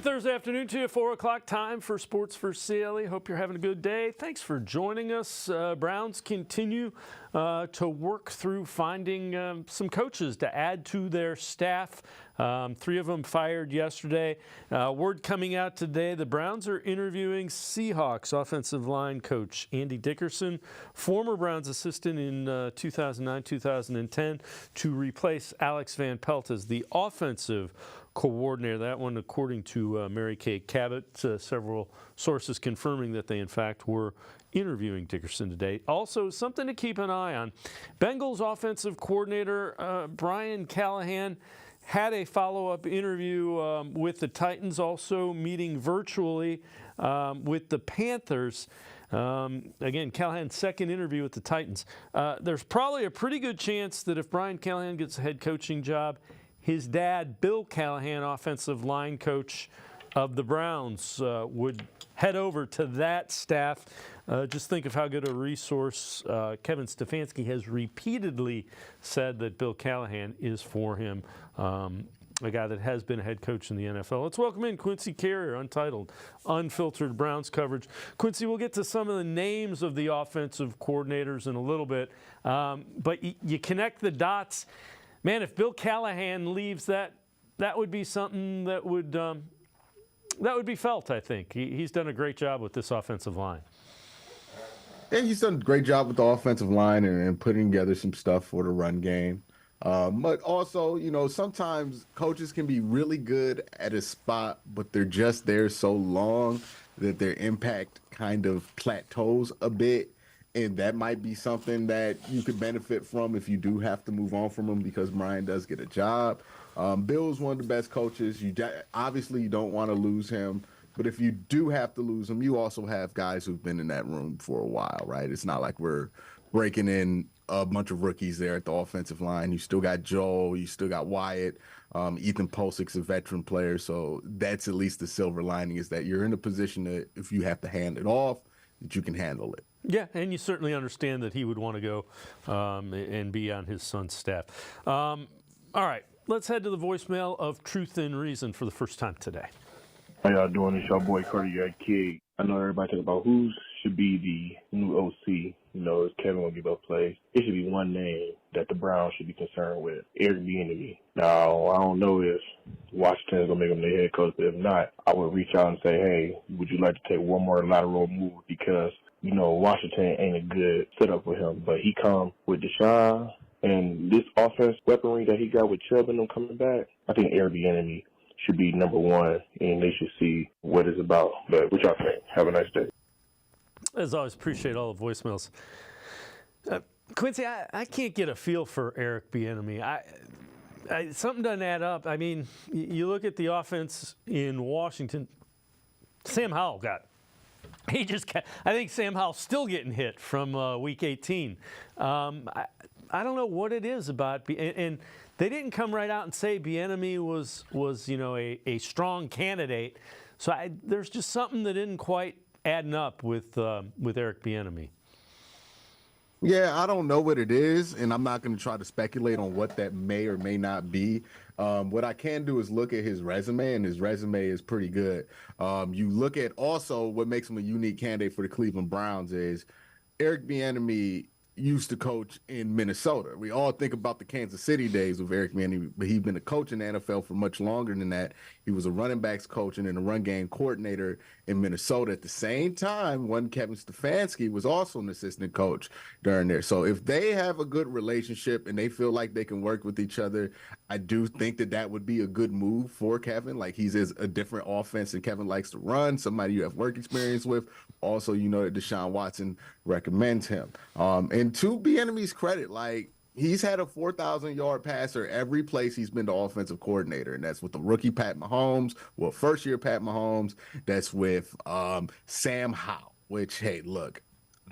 Thursday afternoon to you, 4 o'clock time for Sports4CLE. Hope you're having a good day. Thanks for joining us. Browns continue to work through finding some coaches to add to their staff. 3 of them fired yesterday. Word coming out today, the Browns are interviewing Seahawks offensive line coach Andy Dickerson, former Browns assistant in 2009-2010, to replace Alex Van Pelt as the offensive coordinator. That one, according to Mary Kay Cabot, several sources confirming that they, in fact, were interviewing Dickerson today. Also, something to keep an eye on. Bengals offensive coordinator Brian Callahan had a follow-up interview with the Titans, also meeting virtually with the Panthers. Again, Callahan's second interview with the Titans. There's probably a pretty good chance that if Brian Callahan gets a head coaching job, his dad, Bill Callahan, offensive line coach of the Browns, would head over to that staff. Just think of how good a resource Kevin Stefanski has repeatedly said that Bill Callahan is for him, a guy that has been a head coach in the NFL. Let's welcome in Quincy Carrier, Untitled, Unfiltered Browns coverage. Quincy, we'll get to some of the names of the offensive coordinators in a little bit, but you connect the dots. Man, if Bill Callahan leaves, that would be something that would be felt, I think. He's done a great job with this offensive line. Yeah, he's done a great job with the offensive line and putting together some stuff for the run game. But also, you know, sometimes coaches can be really good at a spot, but they're just there so long that their impact kind of plateaus a bit. And that might be something that you could benefit from if you do have to move on from him, because Brian does get a job. Bill's one of the best coaches. Obviously, you don't want to lose him. But if you do have to lose him, you also have guys who've been in that room for a while, right? It's not like we're breaking in a bunch of rookies there at the offensive line. You still got Joel. You still got Wyatt. Ethan Posik's a veteran player. So that's at least the silver lining, is that you're in a position that if you have to hand it off, that you can handle it. Yeah, and you certainly understand that he would want to go and be on his son's staff. All right, let's head to the voicemail of Truth and Reason for the first time today. How y'all doing? It's your boy Cardiac Kid. I know everybody talking about who should be the new OC. You know, is Kevin gonna give up plays? It should be one name that the Browns should be concerned with: Eric Bieniemy. Now, I don't know if Washington is gonna make him their head coach, but if not, I would reach out and say, hey, would you like to take one more lateral move? Because, you know, Washington ain't a good setup for him, but he come with Deshaun and this offense weaponry that he got with Chubb and them coming back. I think Eric Bieniemy should be number one, and they should see what it's about. But what y'all think? Have a nice day. As always, appreciate all the voicemails. Quincy, I can't get a feel for Eric Bieniemy. Something doesn't add up. I mean, you look at the offense in Washington. Sam Howell I think Sam Howell's still getting hit from Week 18. I don't know what it is about, and they didn't come right out and say Bieniemy was you know, a strong candidate. So there's just something that isn't quite adding up with Eric Bieniemy. Yeah, I don't know what it is, and I'm not going to try to speculate on what that may or may not be. What I can do is look at his resume, and his resume is pretty good. You look at also what makes him a unique candidate for the Cleveland Browns is Eric Bieniemy used to coach in Minnesota. We all think about the Kansas City days of Eric Bieniemy, but he's been a coach in the NFL for much longer than that. He was a running backs coach and then a run game coordinator in Minnesota. At the same time, one Kevin Stefanski was also an assistant coach during there. So if they have a good relationship and they feel like they can work with each other, I do think that would be a good move for Kevin. Like, he's a different offense and Kevin likes to run, somebody you have work experience with. Also, you know that Deshaun Watson recommends him. And to Bieniemy's credit, like, he's had a 4,000-yard passer every place he's been the offensive coordinator, and that's with the rookie Pat Mahomes, well, first-year Pat Mahomes. That's with Sam Howell, which, hey, look,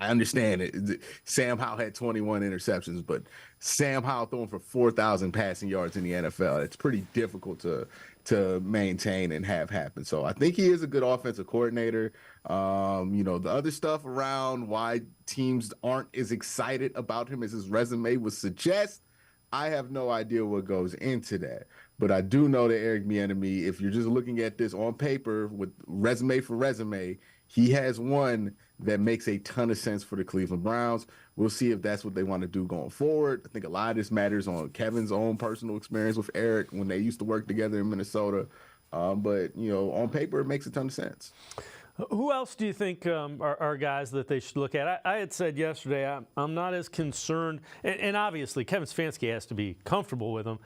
I understand it. Sam Howell had 21 interceptions, but Sam Howell throwing for 4,000 passing yards in the NFL, it's pretty difficult to maintain and have happen. So I think he is a good offensive coordinator. You know, the other stuff around why teams aren't as excited about him as his resume would suggest, I have no idea what goes into that. But I do know that Eric Bieniemy, if you're just looking at this on paper with resume for resume, he has one that makes a ton of sense for the Cleveland Browns. We'll see if that's what they want to do going forward. I think a lot of this matters on Kevin's own personal experience with Eric when they used to work together in Minnesota. But, on paper, it makes a ton of sense. Who else do you think are guys that they should look at? I had said yesterday I'm not as concerned, and obviously Kevin Stefanski has to be comfortable with him.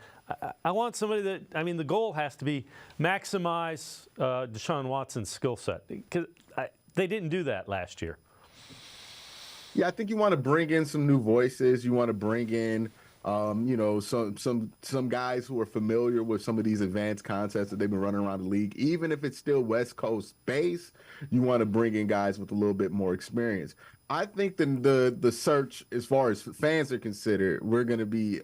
I want somebody the goal has to be maximize Deshaun Watson's skill set, because they didn't do that last year. Yeah, I think you want to bring in some new voices. You want to bring in some guys who are familiar with some of these advanced concepts that they've been running around the league. Even if it's still West Coast based, you want to bring in guys with a little bit more experience. I think the search, as far as fans are considered, we're going to be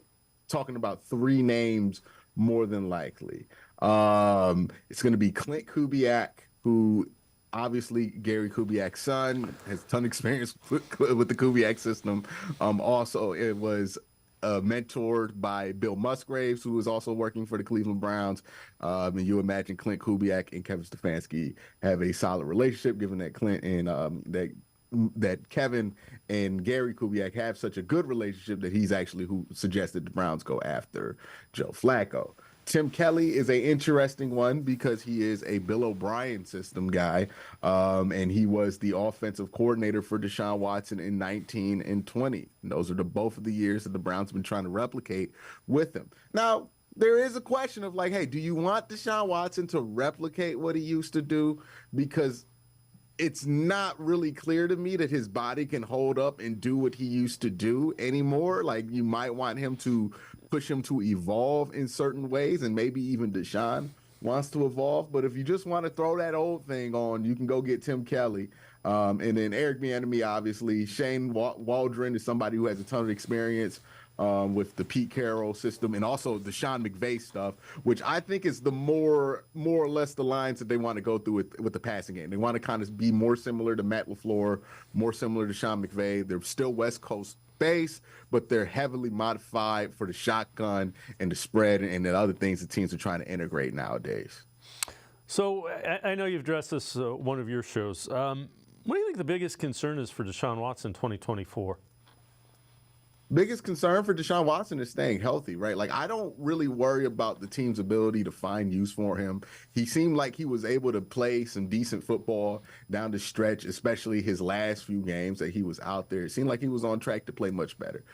talking about 3 names more than likely. It's going to be Clint Kubiak, who obviously Gary Kubiak's son, has a ton of experience with the Kubiak system. Also, it was mentored by Bill Musgraves, who was also working for the Cleveland Browns. And you imagine Clint Kubiak and Kevin Stefanski have a solid relationship, given that Clint and that Kevin and Gary Kubiak have such a good relationship that he's actually who suggested the Browns go after Joe Flacco. Tim Kelly is an interesting one because he is a Bill O'Brien system guy, and he was the offensive coordinator for Deshaun Watson in 19 and 20. And those are both of the years that the Browns have been trying to replicate with him. Now, there is a question of hey, do you want Deshaun Watson to replicate what he used to do? Because it's not really clear to me that his body can hold up and do what he used to do anymore. You might want him to push him to evolve in certain ways, and maybe even Deshaun wants to evolve. But if you just want to throw that old thing on, you can go get Tim Kelly. And then Eric Bieniemy, obviously. Shane Waldron is somebody who has a ton of experience with the Pete Carroll system, and also the Sean McVay stuff, which I think is the more or less the lines that they want to go through with the passing game. They want to kind of be more similar to Matt LaFleur, more similar to Sean McVay. They're still West Coast based, but they're heavily modified for the shotgun and the spread and the other things that teams are trying to integrate nowadays. So I know you've addressed this one of your shows. What do you think the biggest concern is for Deshaun Watson 2024? Biggest concern for Deshaun Watson is staying healthy, right? I don't really worry about the team's ability to find use for him. He seemed like he was able to play some decent football down the stretch, especially his last few games that he was out there. It seemed like he was on track to play much better.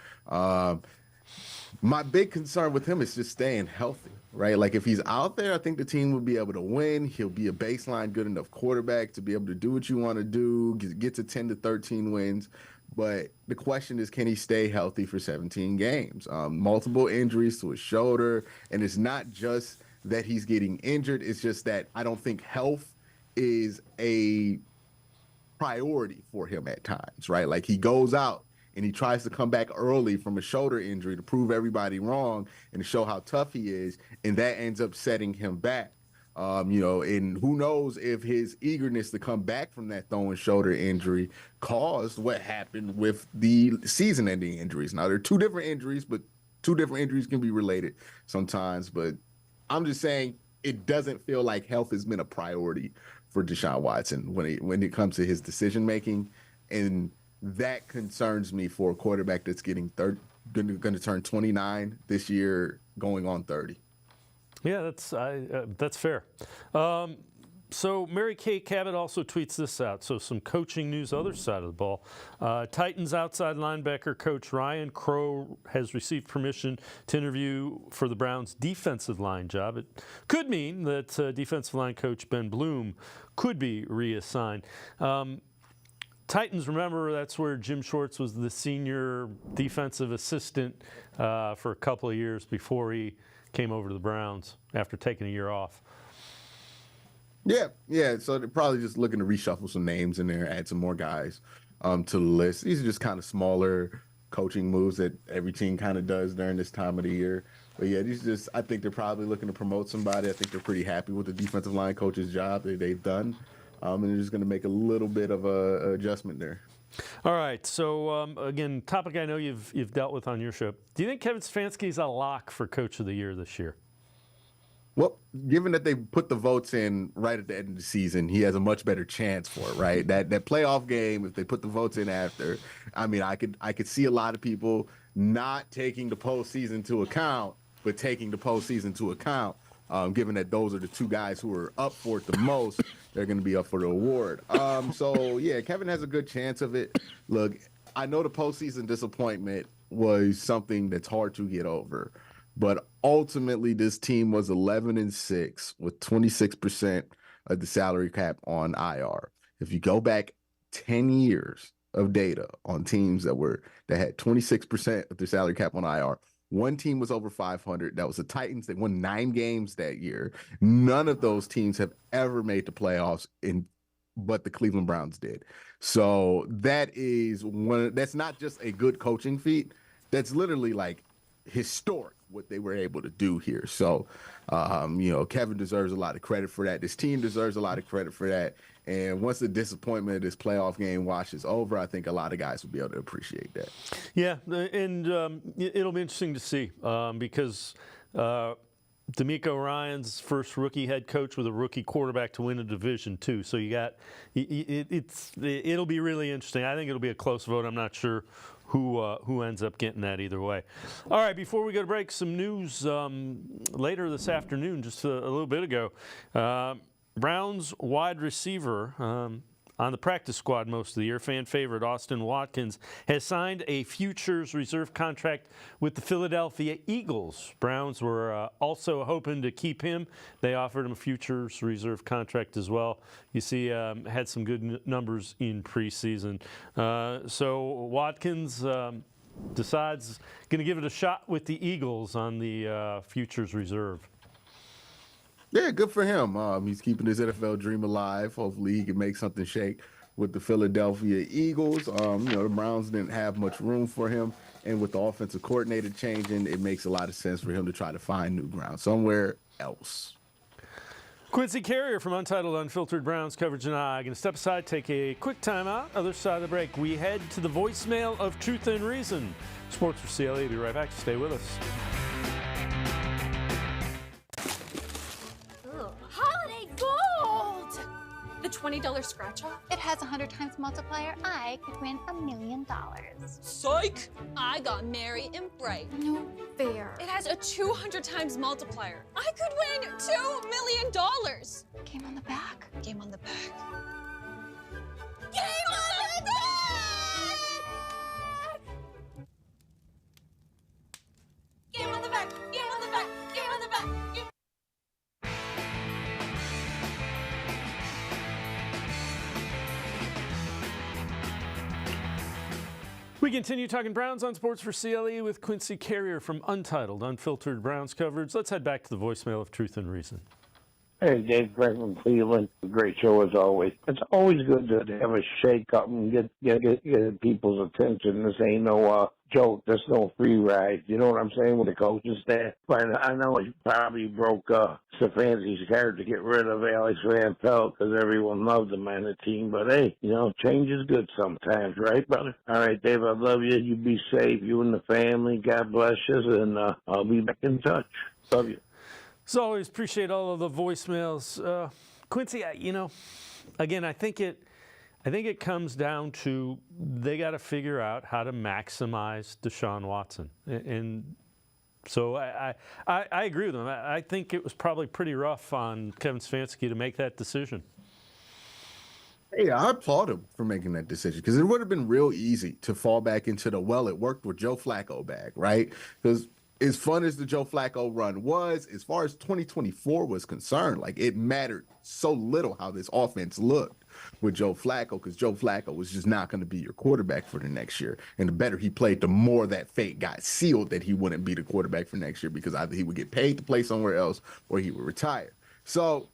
My big concern with him is just staying healthy, right? If he's out there, I think the team will be able to win. He'll be a baseline good enough quarterback to be able to do what you want to do, get to 10 to 13 wins. But the question is, can he stay healthy for 17 games? Multiple injuries to his shoulder. And it's not just that he's getting injured. It's just that I don't think health is a priority for him at times, right? He goes out and he tries to come back early from a shoulder injury to prove everybody wrong and to show how tough he is. And that ends up setting him back. And who knows if his eagerness to come back from that throwing shoulder injury caused what happened with the season-ending injuries. Now, there are 2 different injuries, but 2 different injuries can be related sometimes. But I'm just saying it doesn't feel like health has been a priority for Deshaun Watson when it comes to his decision-making. And that concerns me for a quarterback that's getting going to turn 29 this year, going on 30. Yeah, that's fair. So Mary Kay Cabot also tweets this out. So some coaching news, other side of the ball. Titans outside linebacker coach Ryan Crow has received permission to interview for the Browns defensive line job. It could mean that defensive line coach Ben Bloom could be reassigned. Titans, remember, that's where Jim Schwartz was the senior defensive assistant for a couple of years before he came over to the Browns after taking a year off. Yeah. So they're probably just looking to reshuffle some names in there, add some more guys to the list. These are just kind of smaller coaching moves that every team kind of does during this time of the year. But yeah, I think they're probably looking to promote somebody. I think they're pretty happy with the defensive line coach's job that they've done. And they're just going to make a little bit of a adjustment there. All right. So again, topic I know you've dealt with on your show. Do you think Kevin Stefanski is a lock for Coach of the Year this year? Well, given that they put the votes in right at the end of the season, he has a much better chance for it, right? That playoff game, if they put the votes in after, I mean, I could see a lot of people not taking the postseason into account, but taking the postseason into account, given that those are the two guys who are up for it the most. They're going to be up for the award. So yeah, Kevin has a good chance of it. Look, I know the postseason disappointment was something that's hard to get over. But ultimately, this team was 11-6 with 26% of the salary cap on IR. If you go back 10 years of data on teams that had 26% of their salary cap on IR, one team was over 500. That was the Titans. They won 9 games that year. None of those teams have ever made the playoffs but the Cleveland Browns did. So that's not just a good coaching feat. That's literally like historic what they were able to do here. So, Kevin deserves a lot of credit for that. This team deserves a lot of credit for that. And once the disappointment of this playoff game washes over, I think a lot of guys will be able to appreciate that. Yeah, and it'll be interesting to see because D'Amico Ryan's first rookie head coach with a rookie quarterback to win a division too. So it'll be really interesting. I think it'll be a close vote. I'm not sure who ends up getting that either way. All right, before we go to break, some news later this afternoon, just a little bit ago. Browns wide receiver on the practice squad most of the year, fan favorite Austin Watkins, has signed a futures reserve contract with the Philadelphia Eagles. Browns were also hoping to keep him. They offered him a futures reserve contract as well. You see, had some good numbers in preseason. So Watkins decides going to give it a shot with the Eagles on the futures reserve. Yeah, good for him. He's keeping his NFL dream alive. Hopefully he can make something shake with the Philadelphia Eagles. The Browns didn't have much room for him. And with the offensive coordinator changing, it makes a lot of sense for him to try to find new ground somewhere else. Quincy Carrier from Untitled Unfiltered Browns Coverage and I going to step aside, take a quick timeout. Other side of the break, we head to the voicemail of Truth and Reason. Sports4CLE, be right back. Stay with us. Holiday gold! The $20 scratch off? It has 100 times multiplier. I could win $1 million. Psych! I got merry and bright. No fair. It has a 200 times multiplier. I could win $2 million! Game on the back. Game on the back. Game on the back! Game on the back! Game on the back! Game on the back! We continue talking Browns on Sports4CLE with Quincy Carrier from Untitled Unfiltered Browns Coverage. Let's head back to the voicemail of Truth and Reason. Hey, Dave Frank from Cleveland. Great show as always. It's always good to have a shake-up and get people's attention. This ain't no joke. There's no free ride. You know what I'm saying with the coaching staff? But I know he probably broke Stefanski's heart to get rid of Alex Van Pelt because everyone loved him on the team. But, hey, change is good sometimes, right, brother? All right, Dave, I love you. You be safe, you and the family. God bless you, and I'll be back in touch. Love you. As always, appreciate all of the voicemails. Quincy, again, I think it comes down to they got to figure out how to maximize Deshaun Watson. And so I agree with them. I think it was probably pretty rough on Kevin Stefanski to make that decision. Hey, I applaud him for making that decision because it would have been real easy to fall back into it worked with Joe Flacco bag, right? Because as fun as the Joe Flacco run was, as far as 2024 was concerned, it mattered so little how this offense looked with Joe Flacco because Joe Flacco was just not going to be your quarterback for the next year. And the better he played, the more that fate got sealed that he wouldn't be the quarterback for next year because either he would get paid to play somewhere else or he would retire. So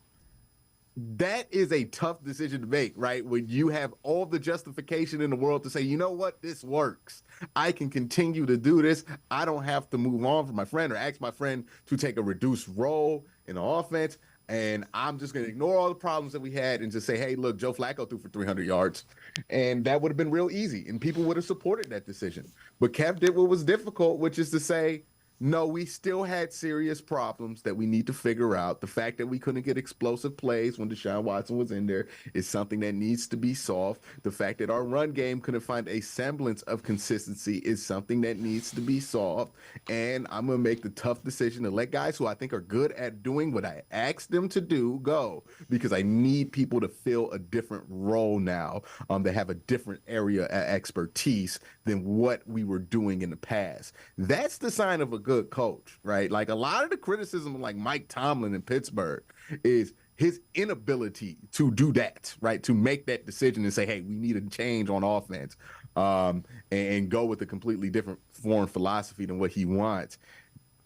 that is a tough decision to make, right? When you have all the justification in the world to say, you know what, this works. I can continue to do this. I don't have to move on from my friend or ask my friend to take a reduced role in the offense. And I'm just going to ignore all the problems that we had and just say, hey, look, Joe Flacco threw for 300 yards. And that would have been real easy. And people would have supported that decision. But Kev did what was difficult, which is to say, no, we still had serious problems that we need to figure out. The fact that we couldn't get explosive plays when Deshaun Watson was in there is something that needs to be solved. The fact that our run game couldn't find a semblance of consistency is something that needs to be solved. And I'm going to make the tough decision to let guys who I think are good at doing what I asked them to do go, because I need people to fill a different role now, that have a different area of expertise than what we were doing in the past. That's the sign of a good coach, right? Like a lot of the criticism of like Mike Tomlin in Pittsburgh is his inability to do that, right? To make that decision and say, hey, we need a change on offense, and go with a completely different foreign philosophy than what he wants.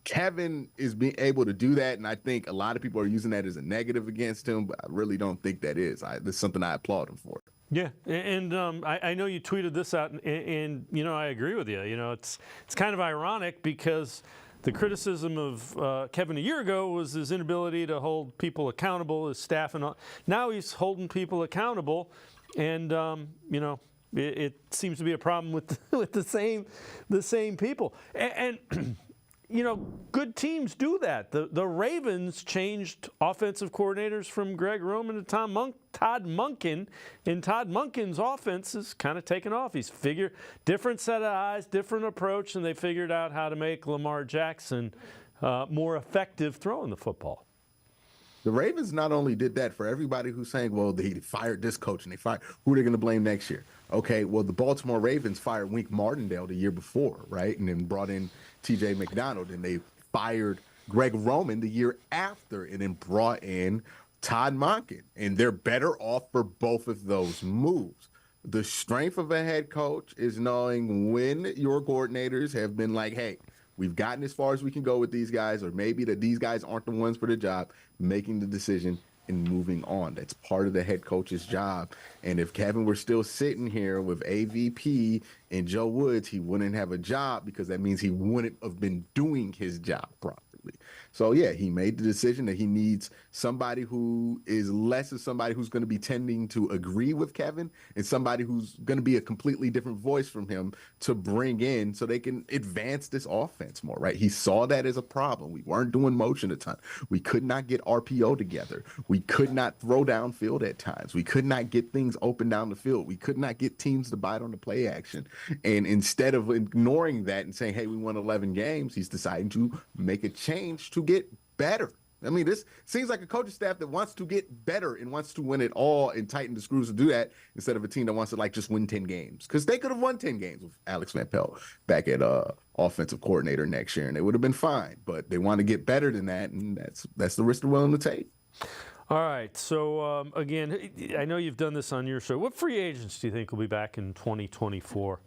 Kevin is being able to do that, and I think a lot of people are using that as a negative against him, but I really don't think that is. That's something I applaud him for. Yeah, and I know you tweeted this out, and you know I agree with you. You know, it's kind of ironic because the criticism of Kevin a year ago was his inability to hold people accountable, his staff, and all. Now he's holding people accountable, and you know it seems to be a problem with with the same people. And you know, good teams do that. The Ravens changed offensive coordinators from Greg Roman to Todd Monken, and Todd Monken's offense is kind of taken off. He's figured different set of eyes, different approach, and they figured out how to make Lamar Jackson more effective throwing the football. The Ravens not only did that for everybody who's saying, well, they fired this coach and they fired, who are they going to blame next year? Okay, well, the Baltimore Ravens fired Wink Martindale the year before, right? And then brought in TJ McDonald, and they fired Greg Roman the year after, and then brought in Todd Monken. And they're better off for both of those moves. The strength of a head coach is knowing when your coordinators have been like, hey, we've gotten as far as we can go with these guys, or maybe that these guys aren't the ones for the job, making the decision and moving on. That's part of the head coach's job. And if Kevin were still sitting here with AVP and Joe Woods, he wouldn't have a job, because that means he wouldn't have been doing his job properly. So, yeah, he made the decision that he needs somebody who is less of somebody who's going to be tending to agree with Kevin, and somebody who's going to be a completely different voice from him to bring in so they can advance this offense more, right? He saw that as a problem. We weren't doing motion a ton. We could not get RPO together. We could not throw downfield at times. We could not get things open down the field. We could not get teams to bite on the play action. And instead of ignoring that and saying, hey, we won 11 games, he's deciding to make a change to get better. I mean, this seems like a coaching staff that wants to get better and wants to win it all and tighten the screws to do that, instead of a team that wants to like just win 10 games. Because they could have won 10 games with Alex Van Pelt back at offensive coordinator next year, and they would have been fine. But they want to get better than that, and that's the risk they're willing to take. All right. So, again, I know you've done this on your show. What free agents do you think will be back in 2024?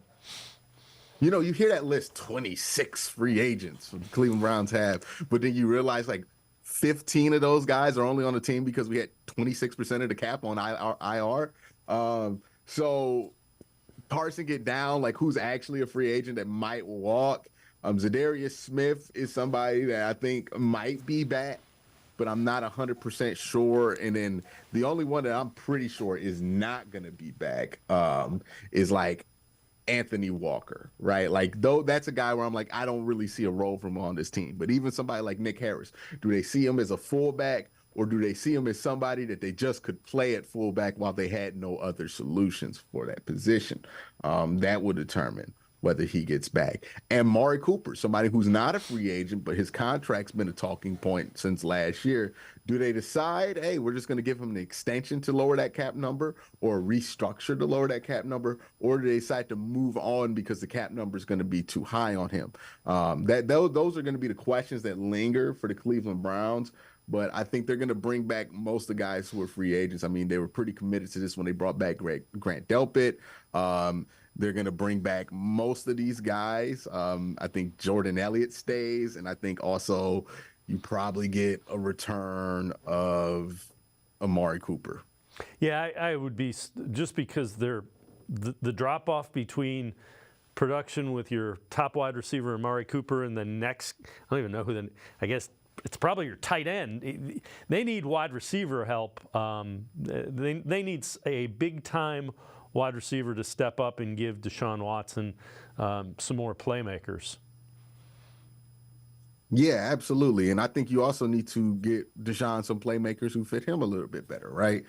You know, you hear that list, 26 free agents the Cleveland Browns have, but then you realize like 15 of those guys are only on the team because we had 26% of the cap on IR. So Carson get down, like who's actually a free agent that might walk. Zadarius Smith is somebody that I think might be back, but I'm not 100% sure. And then the only one that I'm pretty sure is not going to be back is like Anthony Walker, right? Like, though that's a guy where I'm like, I don't really see a role for him on this team. But even somebody like Nick Harris, do they see him as a fullback, or do they see him as somebody that they just could play at fullback while they had no other solutions for that position? That would determine whether he gets back. And Mari Cooper, somebody who's not a free agent, but his contract's been a talking point since last year. Do they decide, hey, we're just going to give him the extension to lower that cap number, or restructure to lower that cap number, or do they decide to move on because the cap number is going to be too high on him? Those are going to be the questions that linger for the Cleveland Browns. But I think they're going to bring back most of the guys who are free agents. I mean, they were pretty committed to this when they brought back Grant Delpit. They're going to bring back most of these guys. I think Jordan Elliott stays, and I think also you probably get a return of Amari Cooper. Yeah, I would be, just because they're the drop-off between production with your top wide receiver Amari Cooper and the next, I don't even know who I guess it's probably your tight end. They need wide receiver help. They need a big-time wide receiver to step up and give Deshaun Watson some more playmakers. Yeah, absolutely. And I think you also need to get Deshaun some playmakers who fit him a little bit better, right?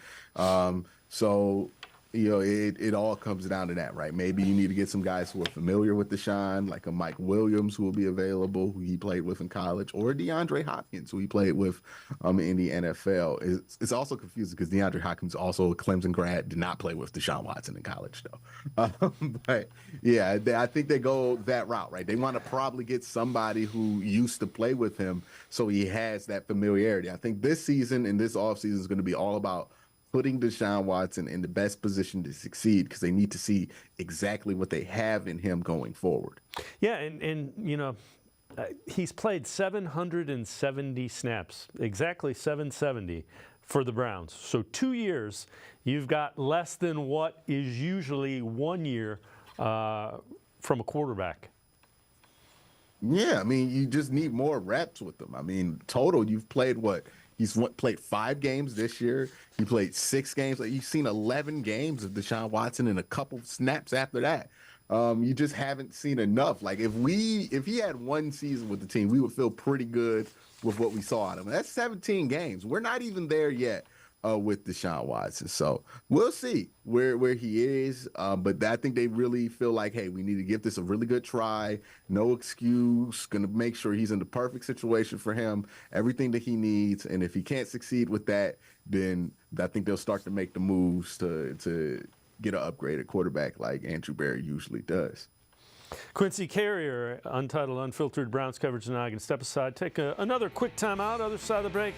So, it all comes down to that, right? Maybe you need to get some guys who are familiar with Deshaun, like a Mike Williams who will be available, who he played with in college, or DeAndre Hopkins, who he played with in the NFL. It's also confusing because DeAndre Hopkins, also a Clemson grad, did not play with Deshaun Watson in college, though. But, yeah, I think they go that route, right? They want to probably get somebody who used to play with him so he has that familiarity. I think this season and this offseason is going to be all about putting Deshaun Watson in the best position to succeed because they need to see exactly what they have in him going forward. Yeah, and he's played 770 snaps, exactly 770 for the Browns. So 2 years, you've got less than what is usually 1 year from a quarterback. Yeah, I mean, you just need more reps with them. I mean, total, you've played what? He's played 5 games this year. He played 6 games. You've seen 11 games of Deshaun Watson and a couple snaps after that. You just haven't seen enough. Like if he had 1 season with the team, we would feel pretty good with what we saw out of him. That's 17 games. We're not even there yet with Deshaun Watson. So we'll see where he is. But I think they really feel like, hey, we need to give this a really good try. No excuse. Going to make sure he's in the perfect situation for him, everything that he needs. And if he can't succeed with that, then I think they'll start to make the moves to get an upgraded quarterback like Andrew Berry usually does. Quincy Carrier, Untitled Unfiltered Browns coverage, and I can step aside, take another quick timeout. Other side of the break,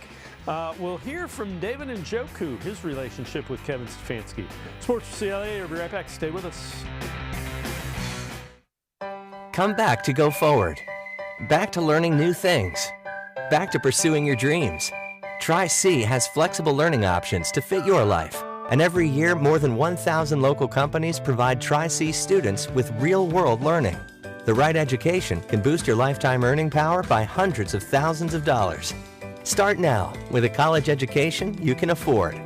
we'll hear from David Njoku, his relationship with Kevin Stefanski. Sports4CLE, we'll be right back. Stay with us. Come back to go forward. Back to learning new things. Back to pursuing your dreams. Tri-C has flexible learning options to fit your life. And every year, more than 1,000 local companies provide Tri-C students with real-world learning. The right education can boost your lifetime earning power by hundreds of thousands of dollars. Start now with a college education you can afford.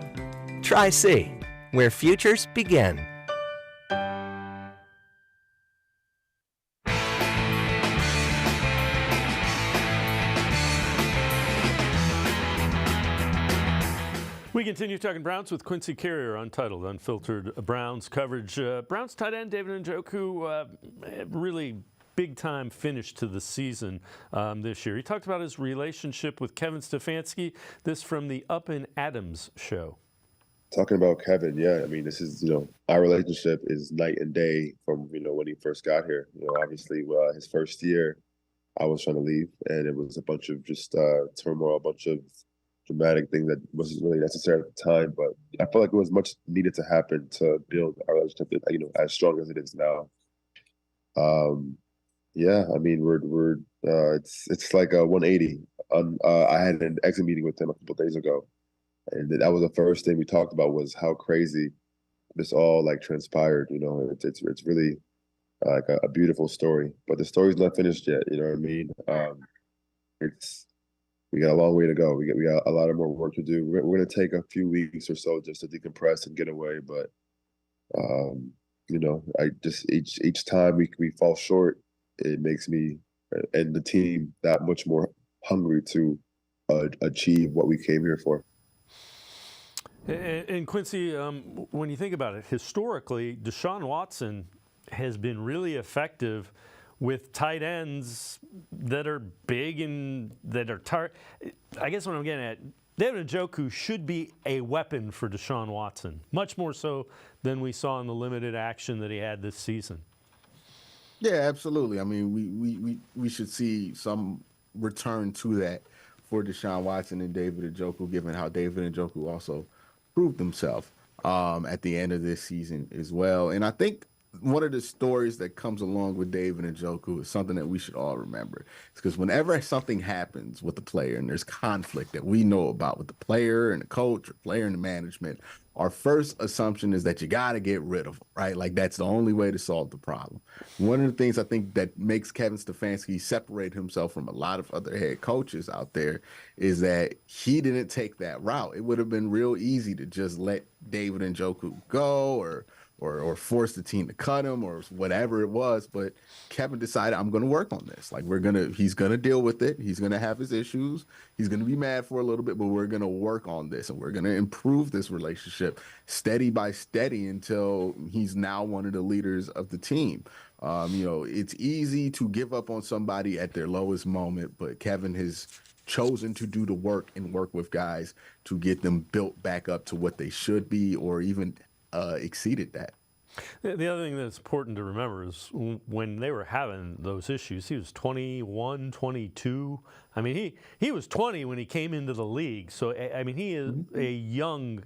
Tri-C, where futures begin. We continue talking Browns with Quincy Carrier, Untitled Unfiltered Browns coverage. Browns tight end David Njoku, really big-time finish to the season this year. He talked about his relationship with Kevin Stefanski. This from the Up and Adams show. Talking about Kevin, yeah, I mean, this is, our relationship is night and day from, when he first got here. Obviously, his first year, I was trying to leave, and it was a bunch of just turmoil, a bunch of dramatic thing that wasn't really necessary at the time, but I feel like it was much needed to happen to build our relationship, as strong as it is now. Yeah, I mean, we're it's like a 180. I had an exit meeting with him a couple of days ago, and that was the first thing we talked about was how crazy this all transpired. It's really like a beautiful story, but the story's not finished yet. You know what I mean? We got a long way to go. We got a lot of more work to do. We're going to take a few weeks or so just to decompress and get away. But, I just each time we fall short, it makes me and the team that much more hungry to achieve what we came here for. And Quincy, when you think about it, historically, Deshaun Watson has been really effective with tight ends that are big and that are I guess what I'm getting at, David Njoku should be a weapon for Deshaun Watson, much more so than we saw in the limited action that he had this season. Yeah, absolutely. I mean, we should see some return to that for Deshaun Watson and David Njoku, given how David Njoku also proved himself at the end of this season as well. And I think one of the stories that comes along with David Njoku is something that we should all remember. It's because whenever something happens with the player and there's conflict that we know about with the player and the coach or player and the management, our first assumption is that you got to get rid of them, right? Like that's the only way to solve the problem. One of the things I think that makes Kevin Stefanski separate himself from a lot of other head coaches out there is that he didn't take that route. It would have been real easy to just let David Njoku go or force the team to cut him or whatever it was. But Kevin decided, I'm going to work on this. Like he's going to deal with it. He's going to have his issues. He's going to be mad for a little bit, but we're going to work on this and we're going to improve this relationship steady by steady until he's now one of the leaders of the team. It's easy to give up on somebody at their lowest moment, but Kevin has chosen to do the work and work with guys to get them built back up to what they should be or even exceeded that. The other thing that's important to remember is when they were having those issues, he was 21, 22. I mean, he was 20 when he came into the league. So, I mean, he is a young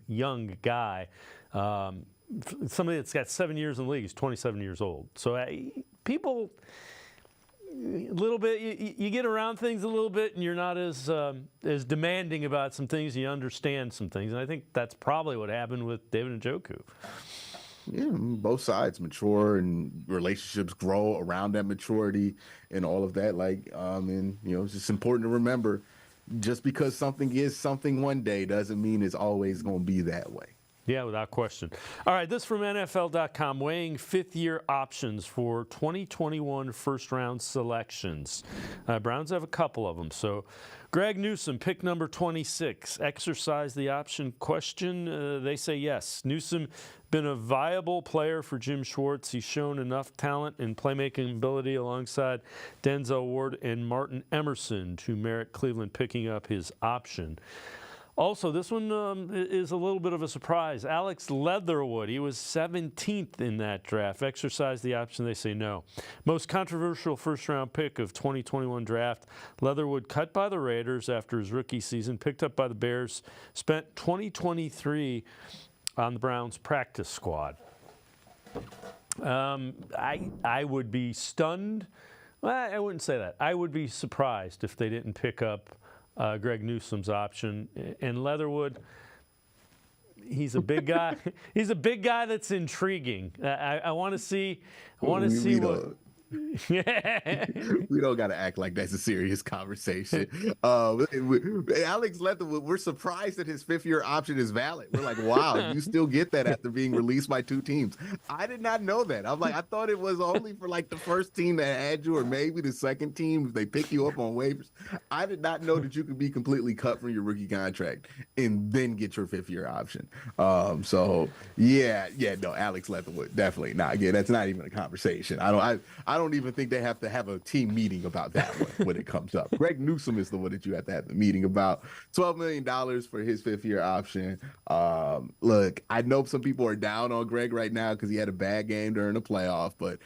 guy. Somebody that's got 7 years in the league is 27 years old. So people, a little bit, you get around things a little bit and you're not as demanding about some things. You understand some things. And I think that's probably what happened with David Njoku. Yeah, both sides mature and relationships grow around that maturity and all of that. It's just important to remember just because something is something one day doesn't mean it's always going to be that way. Yeah, without question. All right, this from NFL.com, weighing fifth-year options for 2021 first-round selections. Browns have a couple of them. So Greg Newsome, pick number 26, exercise the option question. They say yes. Newsome been a viable player for Jim Schwartz. He's shown enough talent and playmaking ability alongside Denzel Ward and Martin Emerson to merit Cleveland picking up his option. Also, this one is a little bit of a surprise. Alex Leatherwood, he was 17th in that draft. Exercise the option, they say no. Most controversial first-round pick of 2021 draft. Leatherwood cut by the Raiders after his rookie season, picked up by the Bears, spent 2023 on the Browns practice squad. I would be stunned. Well, I wouldn't say that. I would be surprised if they didn't pick up Greg Newsome's option. And Leatherwood, he's a big guy. He's a big guy that's intriguing. I want to see. What. We don't got to act like that's a serious conversation. Alex Leatherwood, we're surprised that his fifth-year option is valid. We're like, wow, you still get that after being released by two teams. I did not know that. I'm like, I thought it was only for like the first team that had you or maybe the second team if they pick you up on waivers. I did not know that you could be completely cut from your rookie contract and then get your fifth-year option. No, Alex Leatherwood, definitely not. Again, that's not even a conversation. I don't even think they have to have a team meeting about that one when it comes up. Greg Newsome is the one that you have to have the meeting about. $12 million for his fifth-year option. Look, I know some people are down on Greg right now because he had a bad game during the playoff, but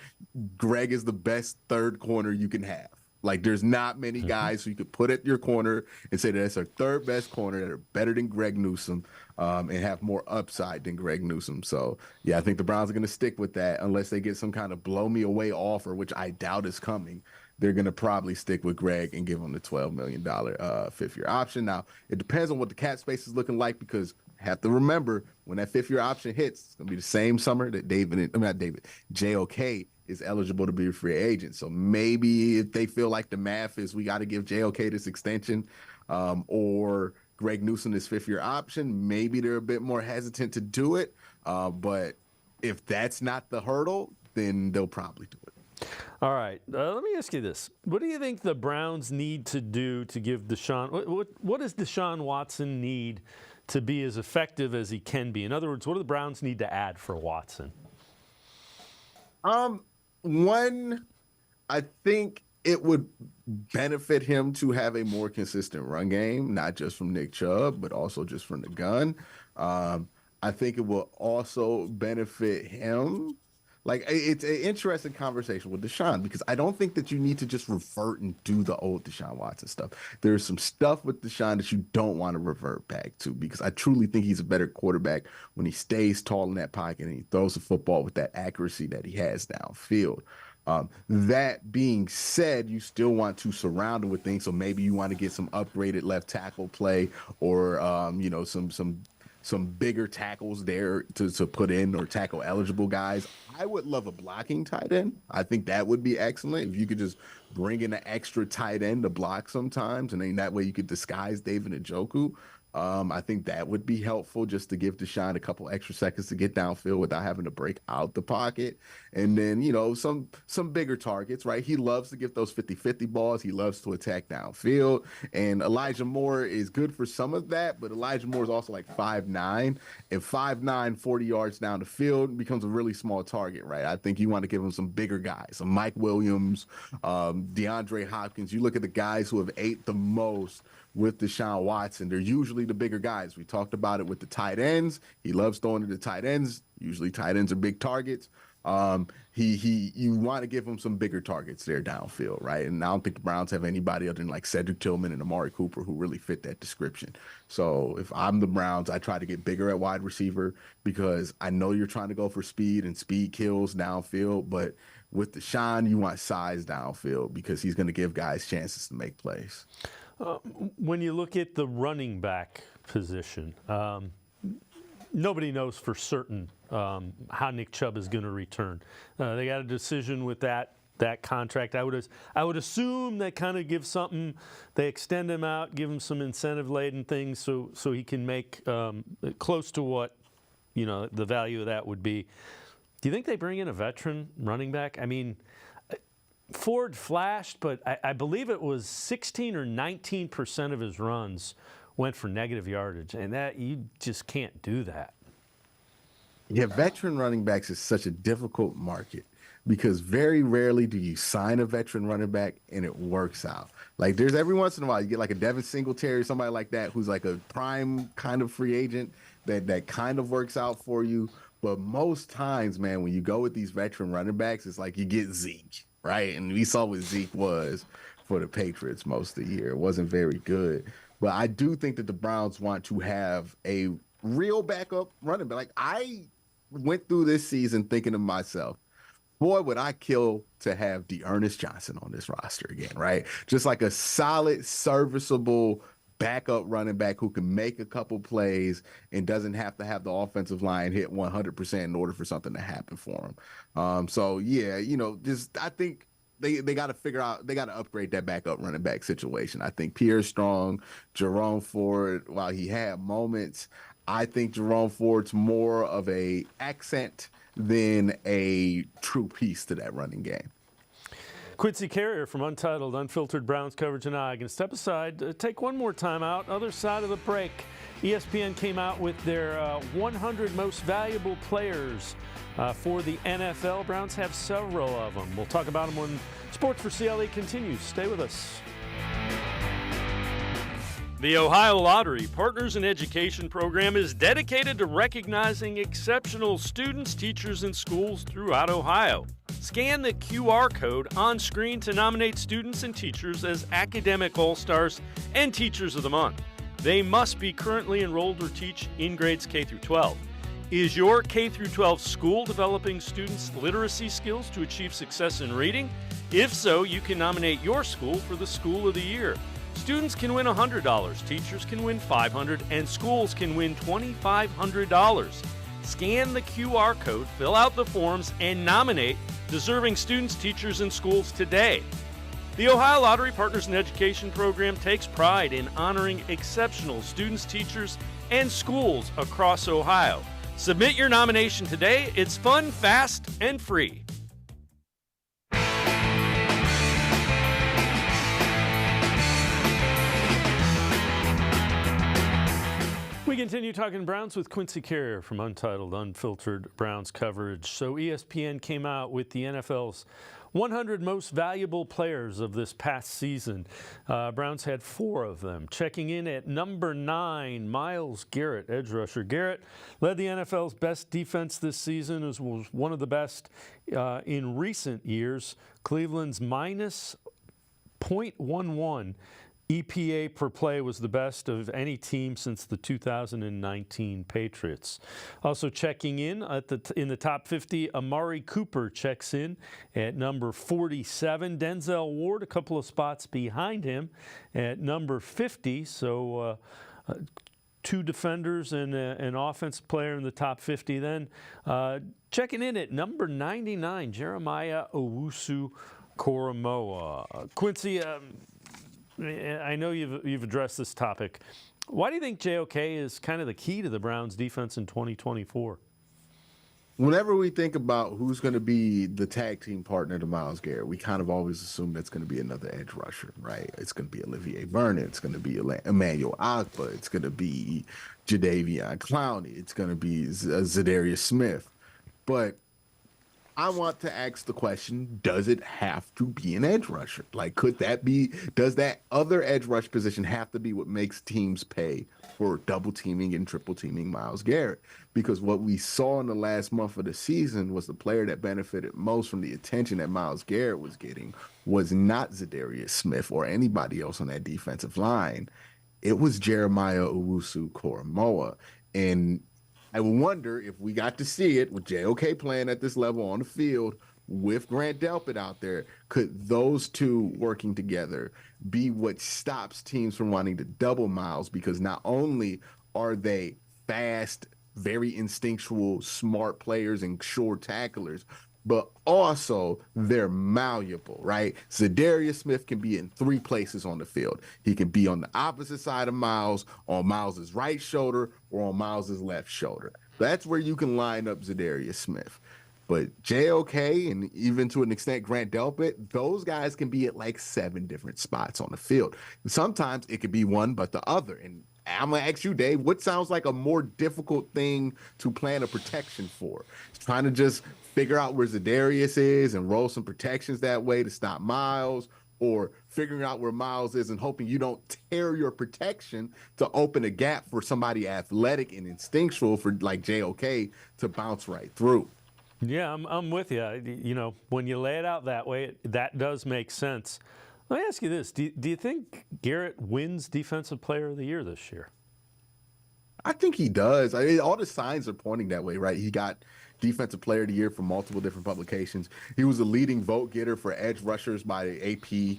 Greg is the best third corner you can have. Like, there's not many guys who you could put at your corner and say that that's our third best corner that are better than Greg Newsome and have more upside than Greg Newsome. So, yeah, I think the Browns are going to stick with that unless they get some kind of blow-me-away offer, which I doubt is coming. They're going to probably stick with Greg and give him the $12 million fifth-year option. Now, it depends on what the cap space is looking like because have to remember when that fifth-year option hits, it's going to be the same summer that JOK is eligible to be a free agent. So maybe if they feel like the math is we got to give JOK this extension or Greg Newsome this fifth-year option, maybe they're a bit more hesitant to do it. But if that's not the hurdle, then they'll probably do it. All right. Let me ask you this. What do you think the Browns need to do to give Deshaun – what does Deshaun Watson need to be as effective as he can be? In other words, what do the Browns need to add for Watson? One, I think it would benefit him to have a more consistent run game, not just from Nick Chubb, but also just from the gun. I think it will also benefit him. Like, it's an interesting conversation with Deshaun because I don't think that you need to just revert and do the old Deshaun Watson stuff. There's some stuff with Deshaun that you don't want to revert back to because I truly think he's a better quarterback when he stays tall in that pocket and he throws the football with that accuracy that he has downfield. That being said, you still want to surround it with things. So maybe you want to get some upgraded left tackle play or, some bigger tackles there to put in or tackle eligible guys. I would love a blocking tight end. I think that would be excellent if you could just bring in an extra tight end to block sometimes, and then that way you could disguise David Njoku. I think that would be helpful just to give Deshaun a couple extra seconds to get downfield without having to break out the pocket. And then, some bigger targets, right? He loves to get those 50-50 balls. He loves to attack downfield. And Elijah Moore is good for some of that, but Elijah Moore is also like 5'9", and 5'9", 40 yards down the field becomes a really small target, right? I think you want to give him some bigger guys, some Mike Williams, DeAndre Hopkins. You look at the guys who have ate the most with Deshaun Watson. They're usually the bigger guys. We talked about it with the tight ends. He loves throwing to the tight ends. Usually tight ends are big targets. You want to give him some bigger targets there downfield, right? And I don't think the Browns have anybody other than like Cedric Tillman and Amari Cooper who really fit that description. So if I'm the Browns, I try to get bigger at wide receiver because I know you're trying to go for speed and speed kills downfield, but with Deshaun, you want size downfield because he's going to give guys chances to make plays. When you look at the running back position, nobody knows for certain how Nick Chubb is going to return. They got a decision with that contract. I would assume they kind of give something. They extend him out, give him some incentive-laden things so he can make close to what the value of that would be. Do you think they bring in a veteran running back? I mean, Ford flashed, but I believe it was 16 or 19% of his runs went for negative yardage, and that you just can't do that. Yeah, veteran running backs is such a difficult market because very rarely do you sign a veteran running back and it works out. Like there's every once in a while you get like a Devin Singletary or somebody like that who's like a prime kind of free agent that kind of works out for you. But most times, man, when you go with these veteran running backs, it's like you get Zeke. Right, and we saw what Zeke was for the Patriots most of the year. It wasn't very good. But I do think that the Browns want to have a real backup running back. Like I went through this season thinking to myself, boy, would I kill to have D'Ernest Johnson on this roster again, right? Just like a solid, serviceable backup running back who can make a couple plays and doesn't have to have the offensive line hit 100% in order for something to happen for him. So yeah, I think they got to figure out, they got to upgrade that backup running back situation. I think Pierre Strong, Jerome Ford, while he had moments, I think Jerome Ford's more of a accent than a true piece to that running game. Quincy Carrier from Untitled, Unfiltered Browns Coverage and I. Going to step aside, take one more time out. Other side of the break, ESPN came out with their 100 most valuable players for the NFL. Browns have several of them. We'll talk about them when Sports4CLE continues. Stay with us. The Ohio Lottery Partners in Education program is dedicated to recognizing exceptional students, teachers, and schools throughout Ohio. Scan the QR code on screen to nominate students and teachers as Academic All-Stars and Teachers of the Month. They must be currently enrolled or teach in grades K through 12. Is your K through 12 school developing students' literacy skills to achieve success in reading? If so, you can nominate your school for the School of the Year. Students can win $100, teachers can win $500, and schools can win $2,500. Scan the QR code, fill out the forms, and nominate deserving students, teachers, and schools today. The Ohio Lottery Partners in Education program takes pride in honoring exceptional students, teachers, and schools across Ohio. Submit your nomination today. It's fun, fast, and free. We continue talking Browns with Quincy Carrier from Untitled, Unfiltered Browns Coverage. So ESPN came out with the NFL's 100 most valuable players of this past season. Browns had 4 of them. Checking in at number 9, Myles Garrett, edge rusher. Garrett led the NFL's best defense this season, as was one of the best in recent years. Cleveland's minus .11 EPA per play was the best of any team since the 2019 Patriots. Also checking in in the top 50, Amari Cooper checks in at number 47. Denzel Ward a couple of spots behind him at number 50. So 2 defenders and an offensive player in the top 50. Then checking in at number 99, Jeremiah Owusu-Koramoah. Quincy, I know you've addressed this topic. Why do you think JOK is kind of the key to the Browns' defense in 2024? Whenever we think about who's going to be the tag team partner to Myles Garrett, we kind of always assume that's going to be another edge rusher, right? It's going to be Olivier Vernon. It's going to be Emmanuel Agba. It's going to be Jadeveon Clowney. It's going to be Zadarius Smith. But I want to ask the question, does it have to be an edge rusher? Like, does that other edge rush position have to be what makes teams pay for double teaming and triple teaming Myles Garrett? Because what we saw in the last month of the season was the player that benefited most from the attention that Myles Garrett was getting was not Zadarius Smith or anybody else on that defensive line. It was Jeremiah Owusu-Koramoah. And I wonder if we got to see it with JOK playing at this level on the field with Grant Delpit out there, could those two working together be what stops teams from wanting to double Myles? Because not only are they fast, very instinctual, smart players and sure tacklers, but also they're malleable, right? Zadarius Smith can be in 3 places on the field. He can be on the opposite side of Myles, on Myles' right shoulder, or on Myles' left shoulder. That's where you can line up Zadarius Smith. But JOK and even to an extent Grant Delpit, those guys can be at like 7 different spots on the field. Sometimes it could be one but the other. And I'm going to ask you, Dave, what sounds like a more difficult thing to plan a protection for? Trying to just figure out where Zadarius is and roll some protections that way to stop Myles, or figuring out where Myles is and hoping you don't tear your protection to open a gap for somebody athletic and instinctual for like JOK to bounce right through. Yeah, I'm with you. You know, when you lay it out that way, that does make sense. Let me ask you this. Do you think Garrett wins Defensive Player of the Year this year? I think he does. All the signs are pointing that way, right? He got Defensive Player of the Year from multiple different publications. He was a leading vote getter for edge rushers by the AP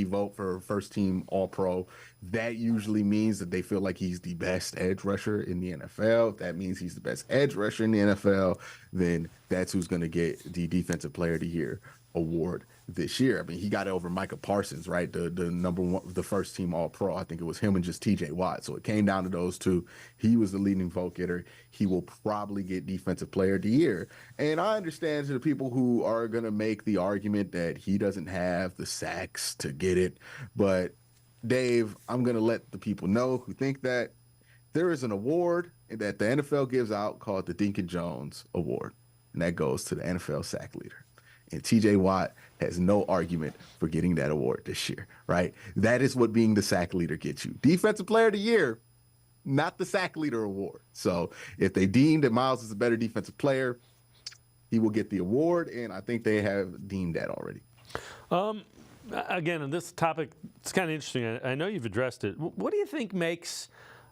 vote for first team All-Pro. That usually means that they feel like he's the best edge rusher in the NFL. If that means he's the best edge rusher in the NFL, then that's who's going to get the Defensive Player of the Year award this year. I mean, he got it over Micah Parsons, right? The number one, the first team All-Pro. I think it was him and just TJ Watt. So it came down to those two. He was the leading vote getter. He will probably get Defensive Player of the Year. And I understand to the people who are going to make the argument that he doesn't have the sacks to get it. But Dave, I'm going to let the people know who think that there is an award that the NFL gives out called the Dinkin Jones Award. And that goes to the NFL sack leader. And TJ Watt has no argument for getting that award this year, right? That is what being the sack leader gets you. Defensive Player of the Year, not the sack leader award. So if they deem that Myles is a better defensive player, he will get the award, and I think they have deemed that already. Again, on this topic, it's kind of interesting. I know you've addressed it. What do you think makes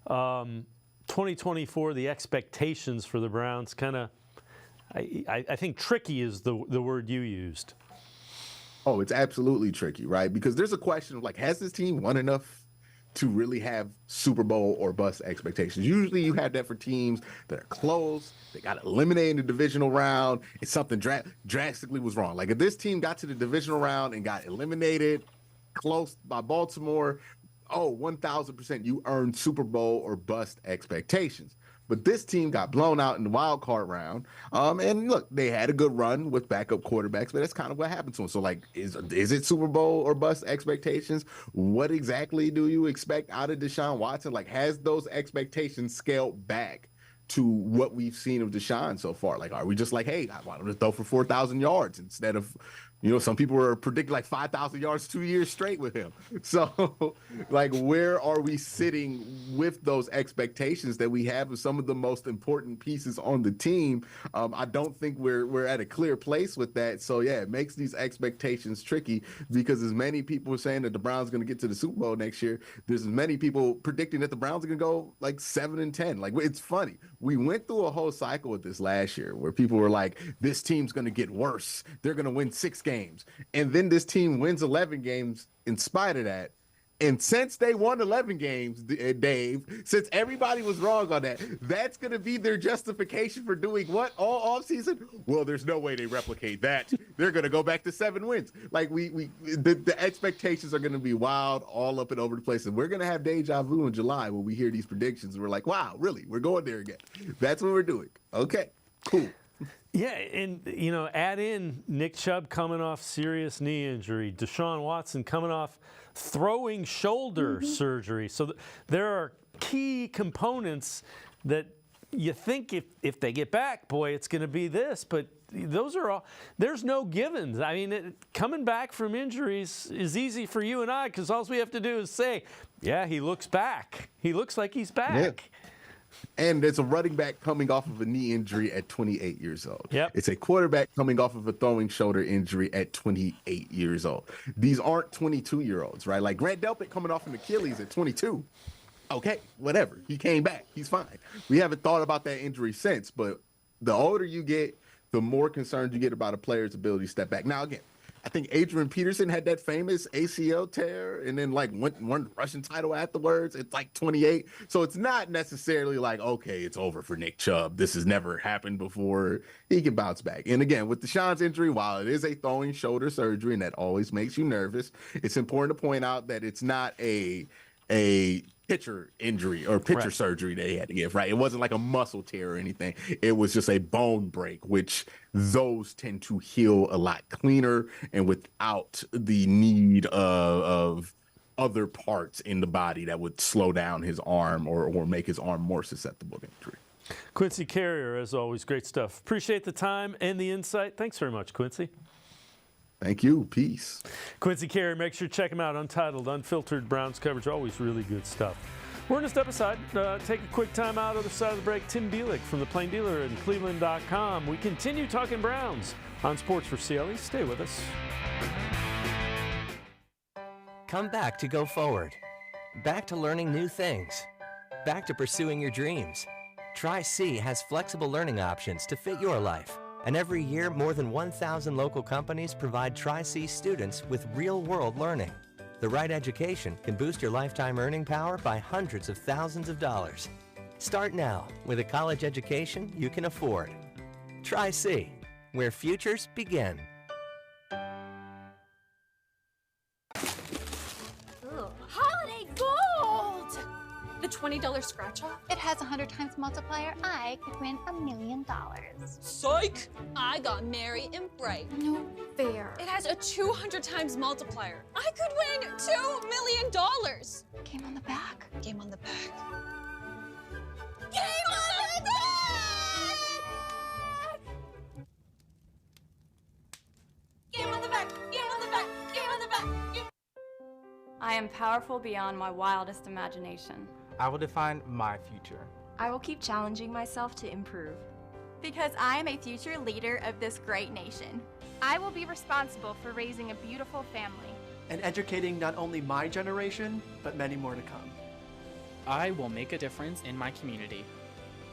2024, the expectations for the Browns, kind of, I think tricky is the word you used. Oh, it's absolutely tricky, right? Because there's a question of like, has this team won enough to really have Super Bowl or bust expectations? Usually you have that for teams that are close, they got eliminated in the divisional round, and something drastically was wrong. Like if this team got to the divisional round and got eliminated close by Baltimore, 1,000% you earned Super Bowl or bust expectations. But this team got blown out in the wild card round. And look, they had a good run with backup quarterbacks, but that's kind of what happened to them. So, like, is it Super Bowl or bust expectations? What exactly do you expect out of Deshaun Watson? Like, has those expectations scaled back to what we've seen of Deshaun so far. Like, are we just like, hey, I want him to throw for 4,000 yards instead of, some people were predicting like 5,000 yards 2 years straight with him. So, like, where are we sitting with those expectations that we have of some of the most important pieces on the team? I don't think we're at a clear place with that. So, yeah, it makes these expectations tricky because as many people are saying that the Browns are going to get to the Super Bowl next year, there's as many people predicting that the Browns are going to go like 7-10. Like, it's funny. We went through a whole cycle with this last year where people were like, this team's going to get worse. They're going to win 6 games. And then this team wins 11 games in spite of that. And since they won 11 games, Dave, since everybody was wrong on that, that's going to be their justification for doing what all offseason? Well, there's no way they replicate that. They're going to go back to 7 wins. Like the expectations are going to be wild, all up and over the place. And we're going to have deja vu in July when we hear these predictions. And we're like, wow, really? We're going there again. That's what we're doing. Okay, cool. Yeah, and, add in Nick Chubb coming off serious knee injury, Deshaun Watson coming off throwing shoulder surgery. So there are key components that you think if they get back, boy, it's going to be this. But those are all, there's no givens. I mean, coming back from injuries is easy for you and I because all we have to do is say, yeah, he looks back. He looks like he's back. Yeah. And it's a running back coming off of a knee injury at 28 years old. Yep. It's a quarterback coming off of a throwing shoulder injury at 28 years old. These aren't 22-year-olds, right? Like Grant Delpit coming off an Achilles at 22. Okay, whatever. He came back. He's fine. We haven't thought about that injury since, but the older you get, the more concerned you get about a player's ability to step back. Now, again, I think Adrian Peterson had that famous ACL tear and then won the rushing title afterwards. It's like 28. So it's not necessarily like, okay, it's over for Nick Chubb. This has never happened before. He can bounce back. And again, with Deshaun's injury, while it is a throwing shoulder surgery and that always makes you nervous, it's important to point out that it's not a pitcher injury or pitcher surgery they had to give, right? It wasn't like a muscle tear or anything. It was just a bone break, which those tend to heal a lot cleaner and without the need of other parts in the body that would slow down his arm or make his arm more susceptible to injury. Quincy Carrier, as always, great stuff. Appreciate the time and the insight. Thanks very much, Quincy. Thank you. Peace. Quincy Carey, make sure to check him out. Untitled, Unfiltered Browns coverage. Always really good stuff. We're going to step aside, take a quick time out. Other side of the break, Tim Bielik from the Plain Dealer and cleveland.com. We continue talking Browns on Sports4CLE. Stay with us. Come back to go forward. Back to learning new things. Back to pursuing your dreams. Tri-C has flexible learning options to fit your life. And every year, more than 1,000 local companies provide Tri-C students with real-world learning. The right education can boost your lifetime earning power by hundreds of thousands of dollars. Start now with a college education you can afford. Tri-C, where futures begin. Holiday gold! The $20 scratch-off? It has 100 times multiplier. I could win $1 million. Psych! I got merry and bright. No fair. It has a 200 times multiplier. I could win $2 million. Game on the back. Game on the back. Game on the back! Game on the back! Game on the back! Game on the back! Game. I am powerful beyond my wildest imagination. I will define my future. I will keep challenging myself to improve. Because I am a future leader of this great nation. I will be responsible for raising a beautiful family. And educating not only my generation, but many more to come. I will make a difference in my community.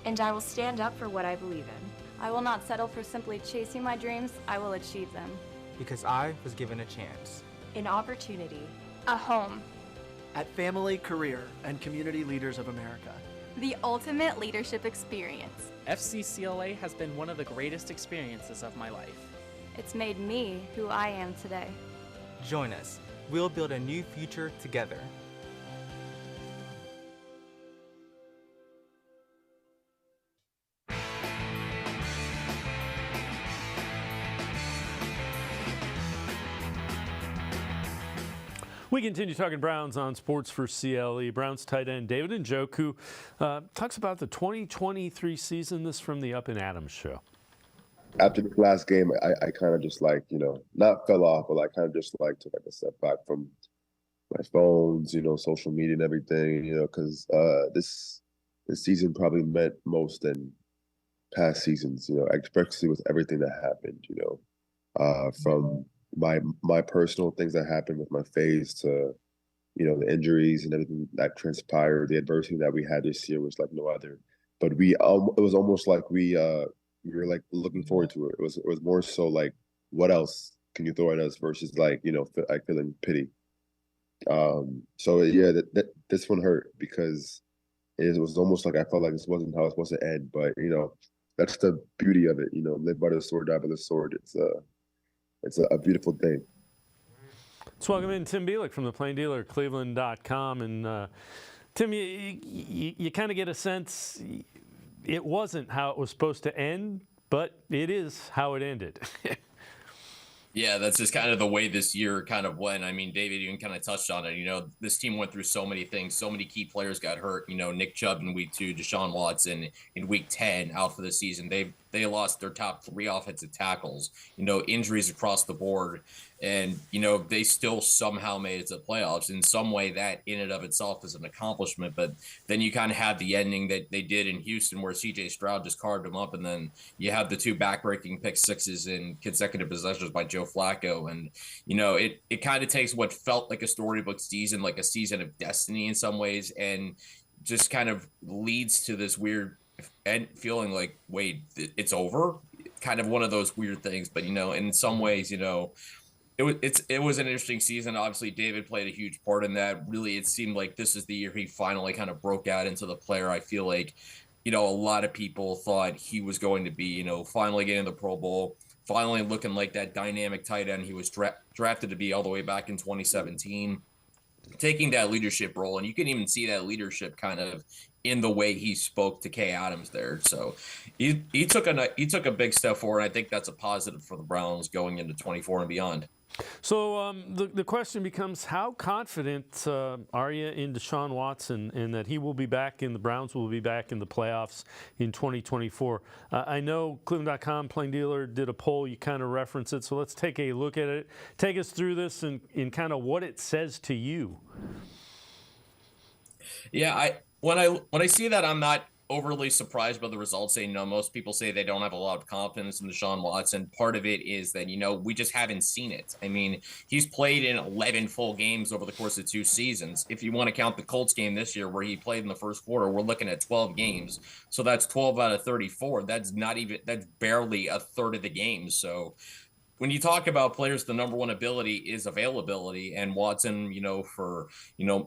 And I will stand up for what I believe in. I will not settle for simply chasing my dreams. I will achieve them. Because I was given a chance. An opportunity. A home. At Family, Career, and Community Leaders of America. The ultimate leadership experience. FCCLA has been one of the greatest experiences of my life. It's made me who I am today. Join us. We'll build a new future together. We continue talking Browns on Sports for CLE. Browns tight end David Njoku talks about the 2023 season. This from the Up and Adams show. After the last game, I kind of just like, not fell off, but I kind of just like took like a step back from my phones, social media and everything, because this season probably meant most than past seasons, especially with everything that happened, from my personal things that happened with my face to, the injuries and everything that transpired. The adversity that we had this year was like no other. But it was almost like we were like looking forward to it. It was more so like, what else can you throw at us versus like, like feeling pity. So yeah, that this one hurt because it was almost like I felt like this wasn't how it's supposed to end. But that's the beauty of it. Live by the sword, die by the sword. It's a beautiful thing. Let's welcome in Tim Bielik from the Plain Dealer, cleveland.com. And Tim, you kind of get a sense it wasn't how it was supposed to end, but it is how it ended. Yeah, that's just kind of the way this year kind of went. I mean, David, you kind of touched on it. This team went through so many things. So many key players got hurt. Nick Chubb in week 2, Deshaun Watson in week 10 out for the season. They lost their top 3 offensive tackles, injuries across the board. And, they still somehow made it to the playoffs. In some way, that in and of itself is an accomplishment. But then you kind of have the ending that they did in Houston where C.J. Stroud just carved them up. And then you have the 2 backbreaking pick sixes in consecutive possessions by Joe Flacco. And, it kind of takes what felt like a storybook season, like a season of destiny in some ways, and just kind of leads to this weird feeling like, wait, it's over? Kind of one of those weird things. But, in some ways, it was an interesting season. Obviously, David played a huge part in that. Really, it seemed like this is the year he finally kind of broke out into the player. I feel like, a lot of people thought he was going to be, finally getting the Pro Bowl, finally looking like that dynamic tight end he was drafted to be all the way back in 2017, taking that leadership role. And you can even see that leadership kind of in the way he spoke to Kay Adams there. So he took a big step forward. And I think that's a positive for the Browns going into 24 and beyond. So the question becomes, how confident are you in Deshaun Watson and that he will be back and the Browns will be back in the playoffs in 2024? I know Cleveland.com, Plain Dealer, did a poll. You kind of reference it. So let's take a look at it. Take us through this and kind of what it says to you. Yeah, when I see that, I'm not overly surprised by the results. Most people say they don't have a lot of confidence in Deshaun Watson. Part of it is that, we just haven't seen it. I mean, he's played in 11 full games over the course of 2 seasons. If you want to count the Colts game this year where he played in the first quarter, we're looking at 12 games. So that's 12 out of 34. That's barely a third of the game. So when you talk about players, the number one ability is availability. And Watson, for,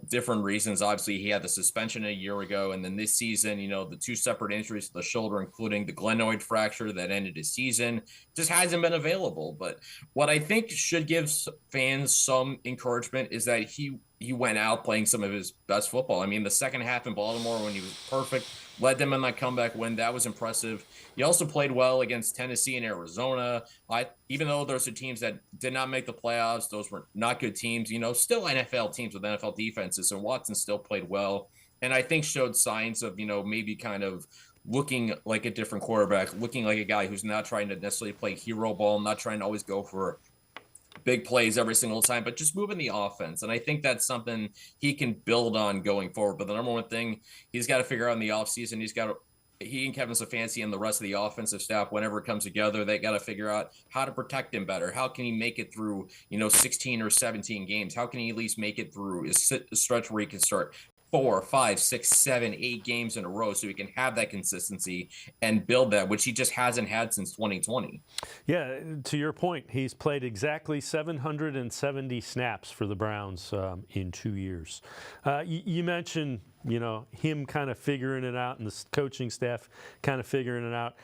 different reasons, obviously he had the suspension a year ago. And then this season, the 2 separate injuries to the shoulder, including the glenoid fracture that ended his season, just hasn't been available. But what I think should give fans some encouragement is that he went out playing some of his best football. I mean, the second half in Baltimore when he was perfect, led them in that comeback win. That was impressive. He also played well against Tennessee and Arizona. Even though those are teams that did not make the playoffs, those were not good teams, still NFL teams with NFL defenses, and Watson still played well. And I think showed signs of, maybe kind of looking like a different quarterback, looking like a guy who's not trying to necessarily play hero ball, not trying to always go for big plays every single time, but just moving the offense. And I think that's something he can build on going forward. But the number one thing he's got to figure out in the offseason, he and Kevin Stefanski and the rest of the offensive staff, whenever it comes together, they got to figure out how to protect him better. How can he make it through, 16 or 17 games? How can he at least make it through a stretch where he can start 4, 5, 6, 7, 8 games in a row so he can have that consistency and build that, which he just hasn't had since 2020. Yeah, to your point, he's played exactly 770 snaps for the Browns in 2 years. You mentioned, him kind of figuring it out and the coaching staff kind of figuring it out.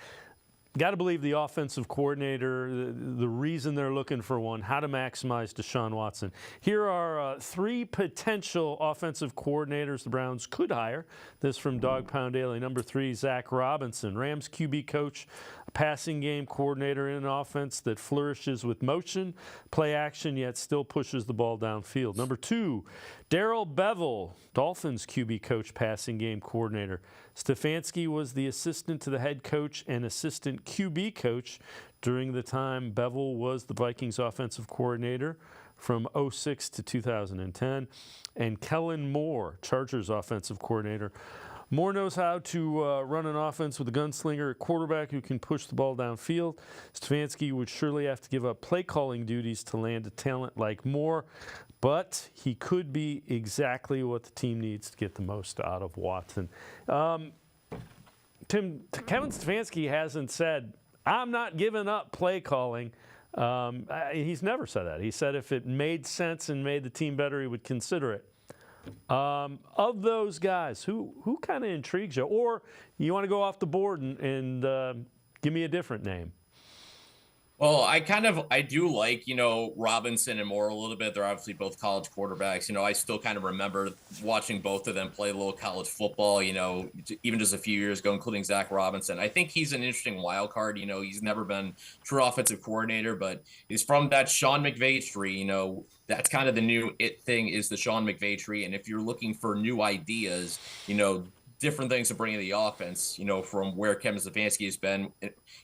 Got to believe the offensive coordinator, the reason they're looking for one, how to maximize Deshaun Watson. Here are 3 potential offensive coordinators the Browns could hire. This from Dog Pound Daily. Number 3, Zach Robinson, Rams QB coach, passing game coordinator in an offense that flourishes with motion, play action, yet still pushes the ball downfield. Number 2, Darrell Bevell, Dolphins QB coach, passing game coordinator. Stefanski was the assistant to the head coach and assistant QB coach during the time Bevell was the Vikings offensive coordinator from 2006 to 2010. And Kellen Moore, Chargers offensive coordinator. Moore knows how to run an offense with a gunslinger at quarterback who can push the ball downfield. Stefanski would surely have to give up play calling duties to land a talent like Moore, but he could be exactly what the team needs to get the most out of Watson. Kevin Stefanski hasn't said, I'm not giving up play calling. He's never said that. He said if it made sense and made the team better, he would consider it. Of those guys, who kind of intrigues you? Or you want to go off the board and give me a different name? Well, I do like, Robinson and Moore a little bit. They're obviously both college quarterbacks. I still kind of remember watching both of them play a little college football, even just a few years ago, including Zach Robinson. I think he's an interesting wild card. He's never been true offensive coordinator, but he's from that Sean McVay tree. That's kind of the new thing is the Sean McVay tree. And if you're looking for new ideas, different things to bring in the offense, from where Kevin Stefanski has been,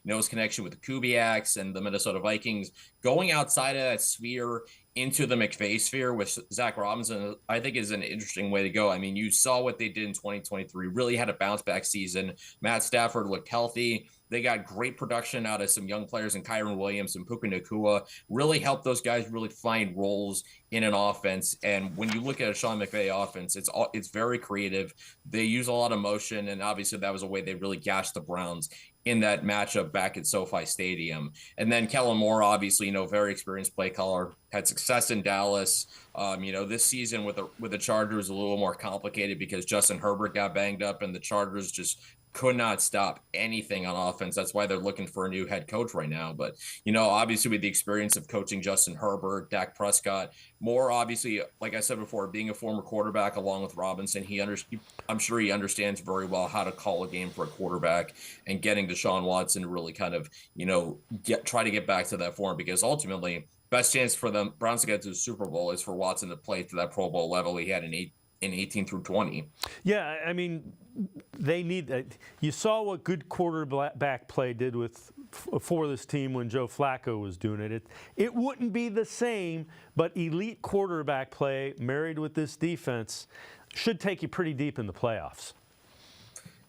his connection with the Kubiaks and the Minnesota Vikings, going outside of that sphere into the McVay sphere with Zach Robinson, I think is an interesting way to go. I mean, you saw what they did in 2023, really had a bounce back season. Matt Stafford looked healthy. They got great production out of some young players in Kyron Williams and Puka Nacua, really helped those guys really find roles in an offense. And when you look at a Sean McVay offense, it's very creative. They use a lot of motion, and obviously that was a way they really gashed the Browns in that matchup back at SoFi Stadium. And then Kellen Moore, obviously, very experienced play caller, had success in Dallas. This season with the Chargers a little more complicated because Justin Herbert got banged up and the Chargers just could not stop anything on offense. That's why they're looking for a new head coach right now. But, obviously with the experience of coaching Justin Herbert, Dak Prescott, Moore, obviously, like I said before, being a former quarterback along with Robinson, I'm sure he understands very well how to call a game for a quarterback and getting Deshaun Watson to really kind of, try to get back to that form, because ultimately best chance for the Browns to get to the Super Bowl is for Watson to play to that Pro Bowl level he had in 18 through 20. Yeah, I mean, they need that. You saw what good quarterback play did for this team when Joe Flacco was doing it. It wouldn't be the same, but elite quarterback play married with this defense should take you pretty deep in the playoffs.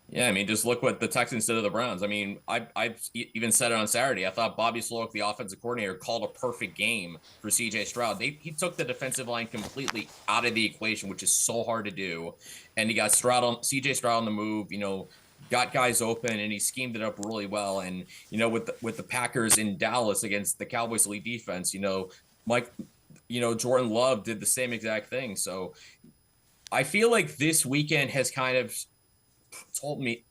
Yeah, I mean, just look what the Texans did to the Browns. I mean, I even said it on Saturday. I thought Bobby Slowick, the offensive coordinator, called a perfect game for C.J. Stroud. He took the defensive line completely out of the equation, which is so hard to do. And he got C.J. Stroud on the move, got guys open, and he schemed it up really well. And, with the Packers in Dallas against the Cowboys' elite defense, Jordan Love did the same exact thing. So I feel like this weekend has kind of told me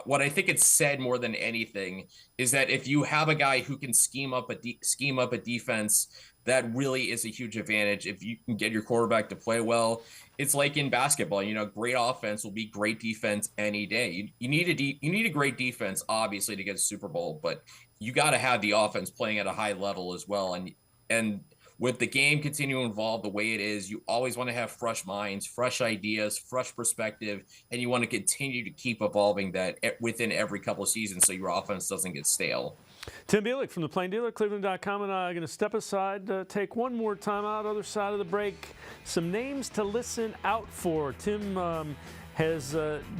what I think it's said more than anything is that if you have a guy who can scheme up a defense, that really is a huge advantage. If you can get your quarterback to play well, it's like in basketball, great offense will be great defense any day. You need a great defense, obviously, to get a Super Bowl, but you got to have the offense playing at a high level as well. And with the game continuing to evolve the way it is, you always want to have fresh minds, fresh ideas, fresh perspective, and you want to continue to keep evolving that within every couple of seasons so your offense doesn't get stale. Tim Bielik from the Plain Dealer, cleveland.com, and I'm going to step aside, take one more time out, other side of the break. Some names to listen out for. Tim has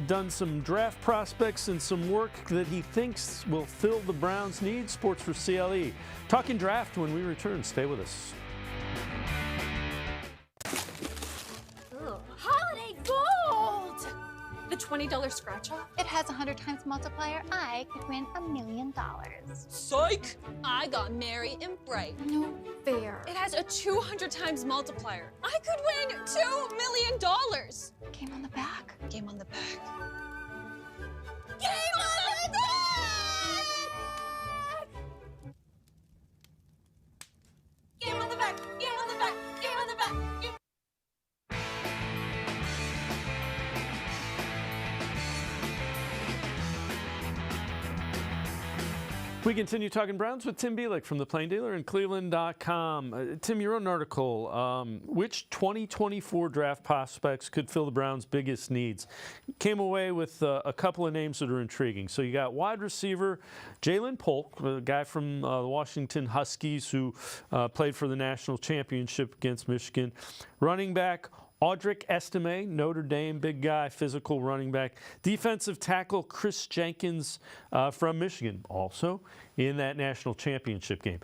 done some draft prospects and some work that he thinks will fill the Browns' needs. Sports4CLE. Talking draft when we return. Stay with us. Ooh, holiday gold! The $20 scratch-off? It has 100 times multiplier. I could win $1 million. Psych! I got Merry and Bright. No fair. It has a 200 times multiplier. I could win $2 million. Game on the back. Game on the back. Game on the back! Game on the back! Game on the back! Game on the back! Game. We continue talking Browns with Tim Bielik from the Plain Dealer and cleveland.com. Tim, you wrote an article, which 2024 draft prospects could fill the Browns' biggest needs? Came away with a couple of names that are intriguing. So you got wide receiver Jalen Polk, a guy from the Washington Huskies who played for the national championship against Michigan. Running back Audric Estime, Notre Dame, big guy, physical running back. Defensive tackle Chris Jenkins from Michigan, also in that national championship game.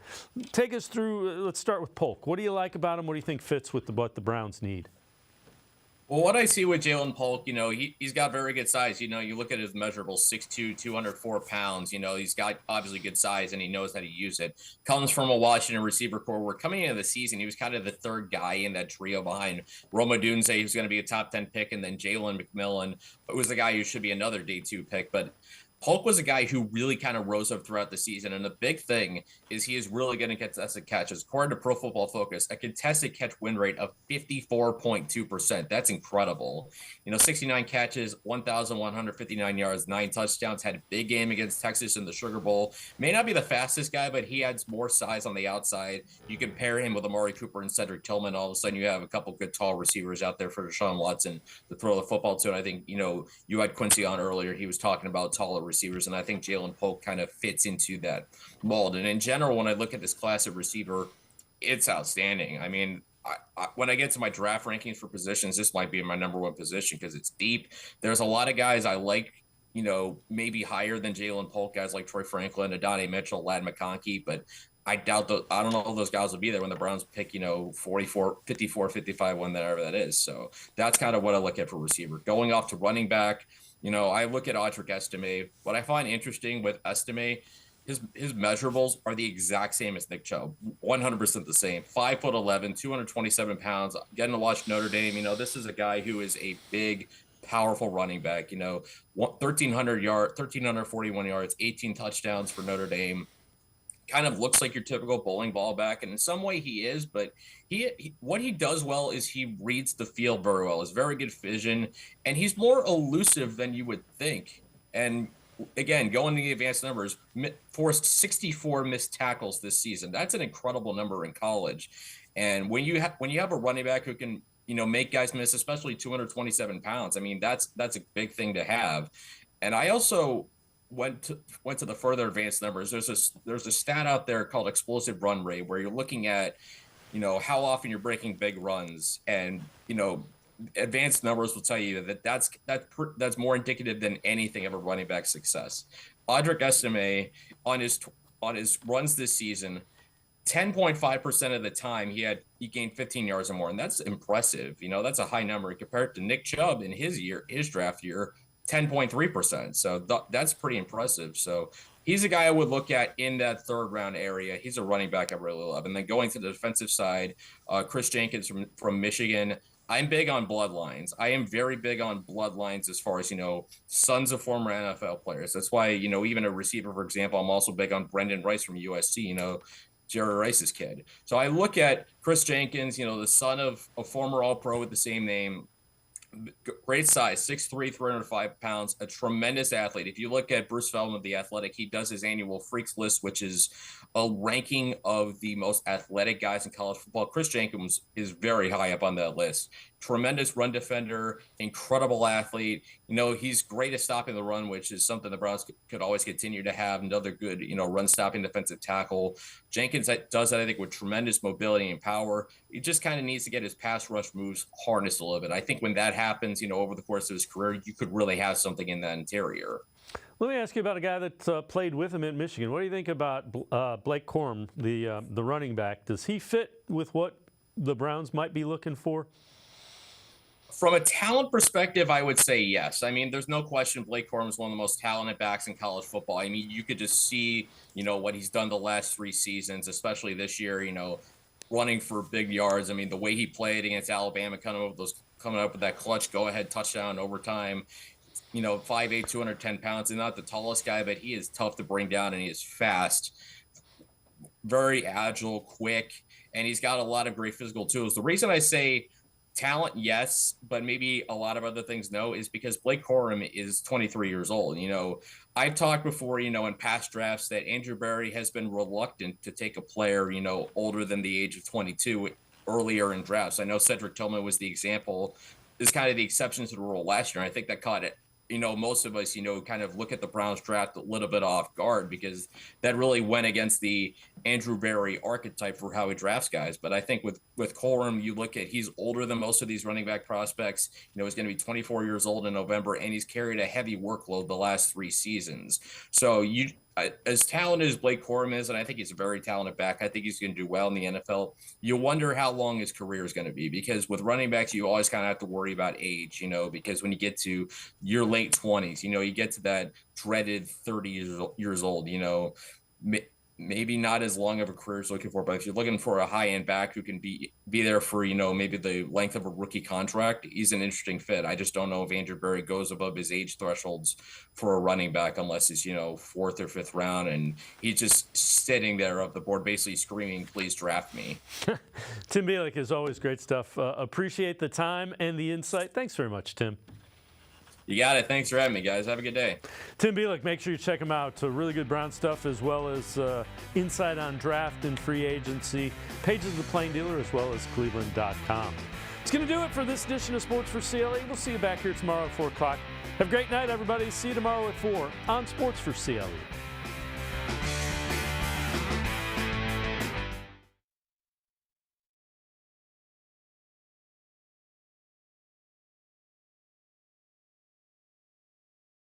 Take us through, let's start with Polk. What do you like about him? What do you think fits with what the Browns need? Well, what I see with Jalen Polk, he's got very good size. You look at his measurables, 6'2", 204 pounds. He's got obviously good size, and he knows how to use it. Comes from a Washington receiver corps where coming into the season, he was kind of the third guy in that trio behind Rome Odunze, who's going to be a top 10 pick, and then Jalen McMillan, who was the guy who should be another day 2 pick. But Polk was a guy who really kind of rose up throughout the season, and the big thing is he is really going to get contested catches. According to Pro Football Focus, a contested catch win rate of 54.2%. That's incredible. 69 catches, 1,159 yards, 9 touchdowns. Had a big game against Texas in the Sugar Bowl. May not be the fastest guy, but he adds more size on the outside. You can pair him with Amari Cooper and Cedric Tillman. All of a sudden, you have a couple good tall receivers out there for Deshaun Watson to throw the football to. And I think, you had Quincy on earlier. He was talking about taller receivers, and I think Jalen Polk kind of fits into that mold. And in general, when I look at this class of receiver, it's outstanding. I mean, when I get to my draft rankings for positions, this might be my number one position because it's deep. There's a lot of guys I like, maybe higher than Jalen Polk, guys like Troy Franklin, Adonai Mitchell, Ladd McConkey, but I doubt I don't know if those guys will be there when the Browns pick, 44, 54, 55, whenever that is. So that's kind of what I look at for receiver. Going off to running back, I look at Audric Estime. What I find interesting with Estime, his measurables are the exact same as Nick Chubb, 100% the same. 5'11", 227 pounds, getting to watch Notre Dame. This is a guy who is a big, powerful running back. 1,341 yards, 18 touchdowns for Notre Dame. Kind of looks like your typical bowling ball back, and in some way he is, but he what he does well is he reads the field very well. Has very good vision, and he's more elusive than you would think. And again, going to the advanced numbers, forced 64 missed tackles this season. That's an incredible number in college. And when you have a running back who can make guys miss, especially 227 pounds, I mean that's a big thing to have. And I also went to the further advanced numbers. There's a stat out there called explosive run rate where you're looking at, how often you're breaking big runs, and advanced numbers will tell you that's more indicative than anything of a running back success. Audric Estime on his runs this season, 10.5% of the time he gained 15 yards or more, and that's impressive. That's a high number compared to Nick Chubb in his draft year. 10.3%. So that's pretty impressive. So he's a guy I would look at in that third round area. He's a running back I really love. And then going to the defensive side, Chris Jenkins from Michigan. I'm big on bloodlines. I am very big on bloodlines as far as, sons of former NFL players. That's why, even a receiver, for example, I'm also big on Brendan Rice from USC, Jerry Rice's kid. So I look at Chris Jenkins, the son of a former All-Pro with the same name. Great size, 6'3", 305 pounds, a tremendous athlete. If you look at Bruce Feldman of The Athletic, he does his annual Freaks list, which is a ranking of the most athletic guys in college football. Chris Jenkins is very high up on that list. Tremendous run defender, incredible athlete. He's great at stopping the run, which is something the Browns could always continue to have. Another good, run-stopping defensive tackle. Jenkins does that, I think, with tremendous mobility and power. He just kind of needs to get his pass rush moves harnessed a little bit. I think when that happens, over the course of his career, you could really have something in that interior. Let me ask you about a guy that played with him in Michigan. What do you think about Blake Corum, the running back? Does he fit with what the Browns might be looking for? From a talent perspective, I would say yes. I mean, there's no question Blake Corum is one of the most talented backs in college football. I mean, you could just see, what he's done the last 3 seasons, especially this year, running for big yards. I mean, the way he played against Alabama, coming up with that clutch go-ahead touchdown overtime. 5'8", 210 pounds. He's not the tallest guy, but he is tough to bring down, and he is fast, very agile, quick, and he's got a lot of great physical tools. The reason I say talent, yes, but maybe a lot of other things, no, is because Blake Corum is 23 years old. I've talked before, in past drafts that Andrew Berry has been reluctant to take a player, older than the age of 22 earlier in drafts. I know Cedric Tillman was the example, is kind of the exception to the rule last year. I think that caught it. Most of us, kind of look at the Browns draft a little bit off guard because that really went against the Andrew Berry archetype for how he drafts guys. But I think with Corum, you look at, he's older than most of these running back prospects. He's going to be 24 years old in November, and he's carried a heavy workload the last 3 seasons. So as talented as Blake Corum is, and I think he's a very talented back, I think he's going to do well in the NFL. You wonder how long his career is going to be, because with running backs, you always kind of have to worry about age, because when you get to your late 20s, you get to that dreaded 30 years old, maybe not as long of a career as looking for, but if you're looking for a high-end back who can be there for, maybe the length of a rookie contract, he's an interesting fit. I just don't know if Andrew Berry goes above his age thresholds for a running back unless it's, 4th or 5th round, and he's just sitting there up the board basically screaming, please draft me. Tim Bielik, as always, great stuff. Appreciate the time and the insight. Thanks very much, Tim. You got it. Thanks for having me, guys. Have a good day. Tim Bielik, make sure you check him out. Really good Brown stuff, as well as insight on draft and free agency, pages of the Plain Dealer, as well as cleveland.com. It's going to do it for this edition of Sports for CLE. We'll see you back here tomorrow at 4 o'clock. Have a great night, everybody. See you tomorrow at 4 on Sports for CLE.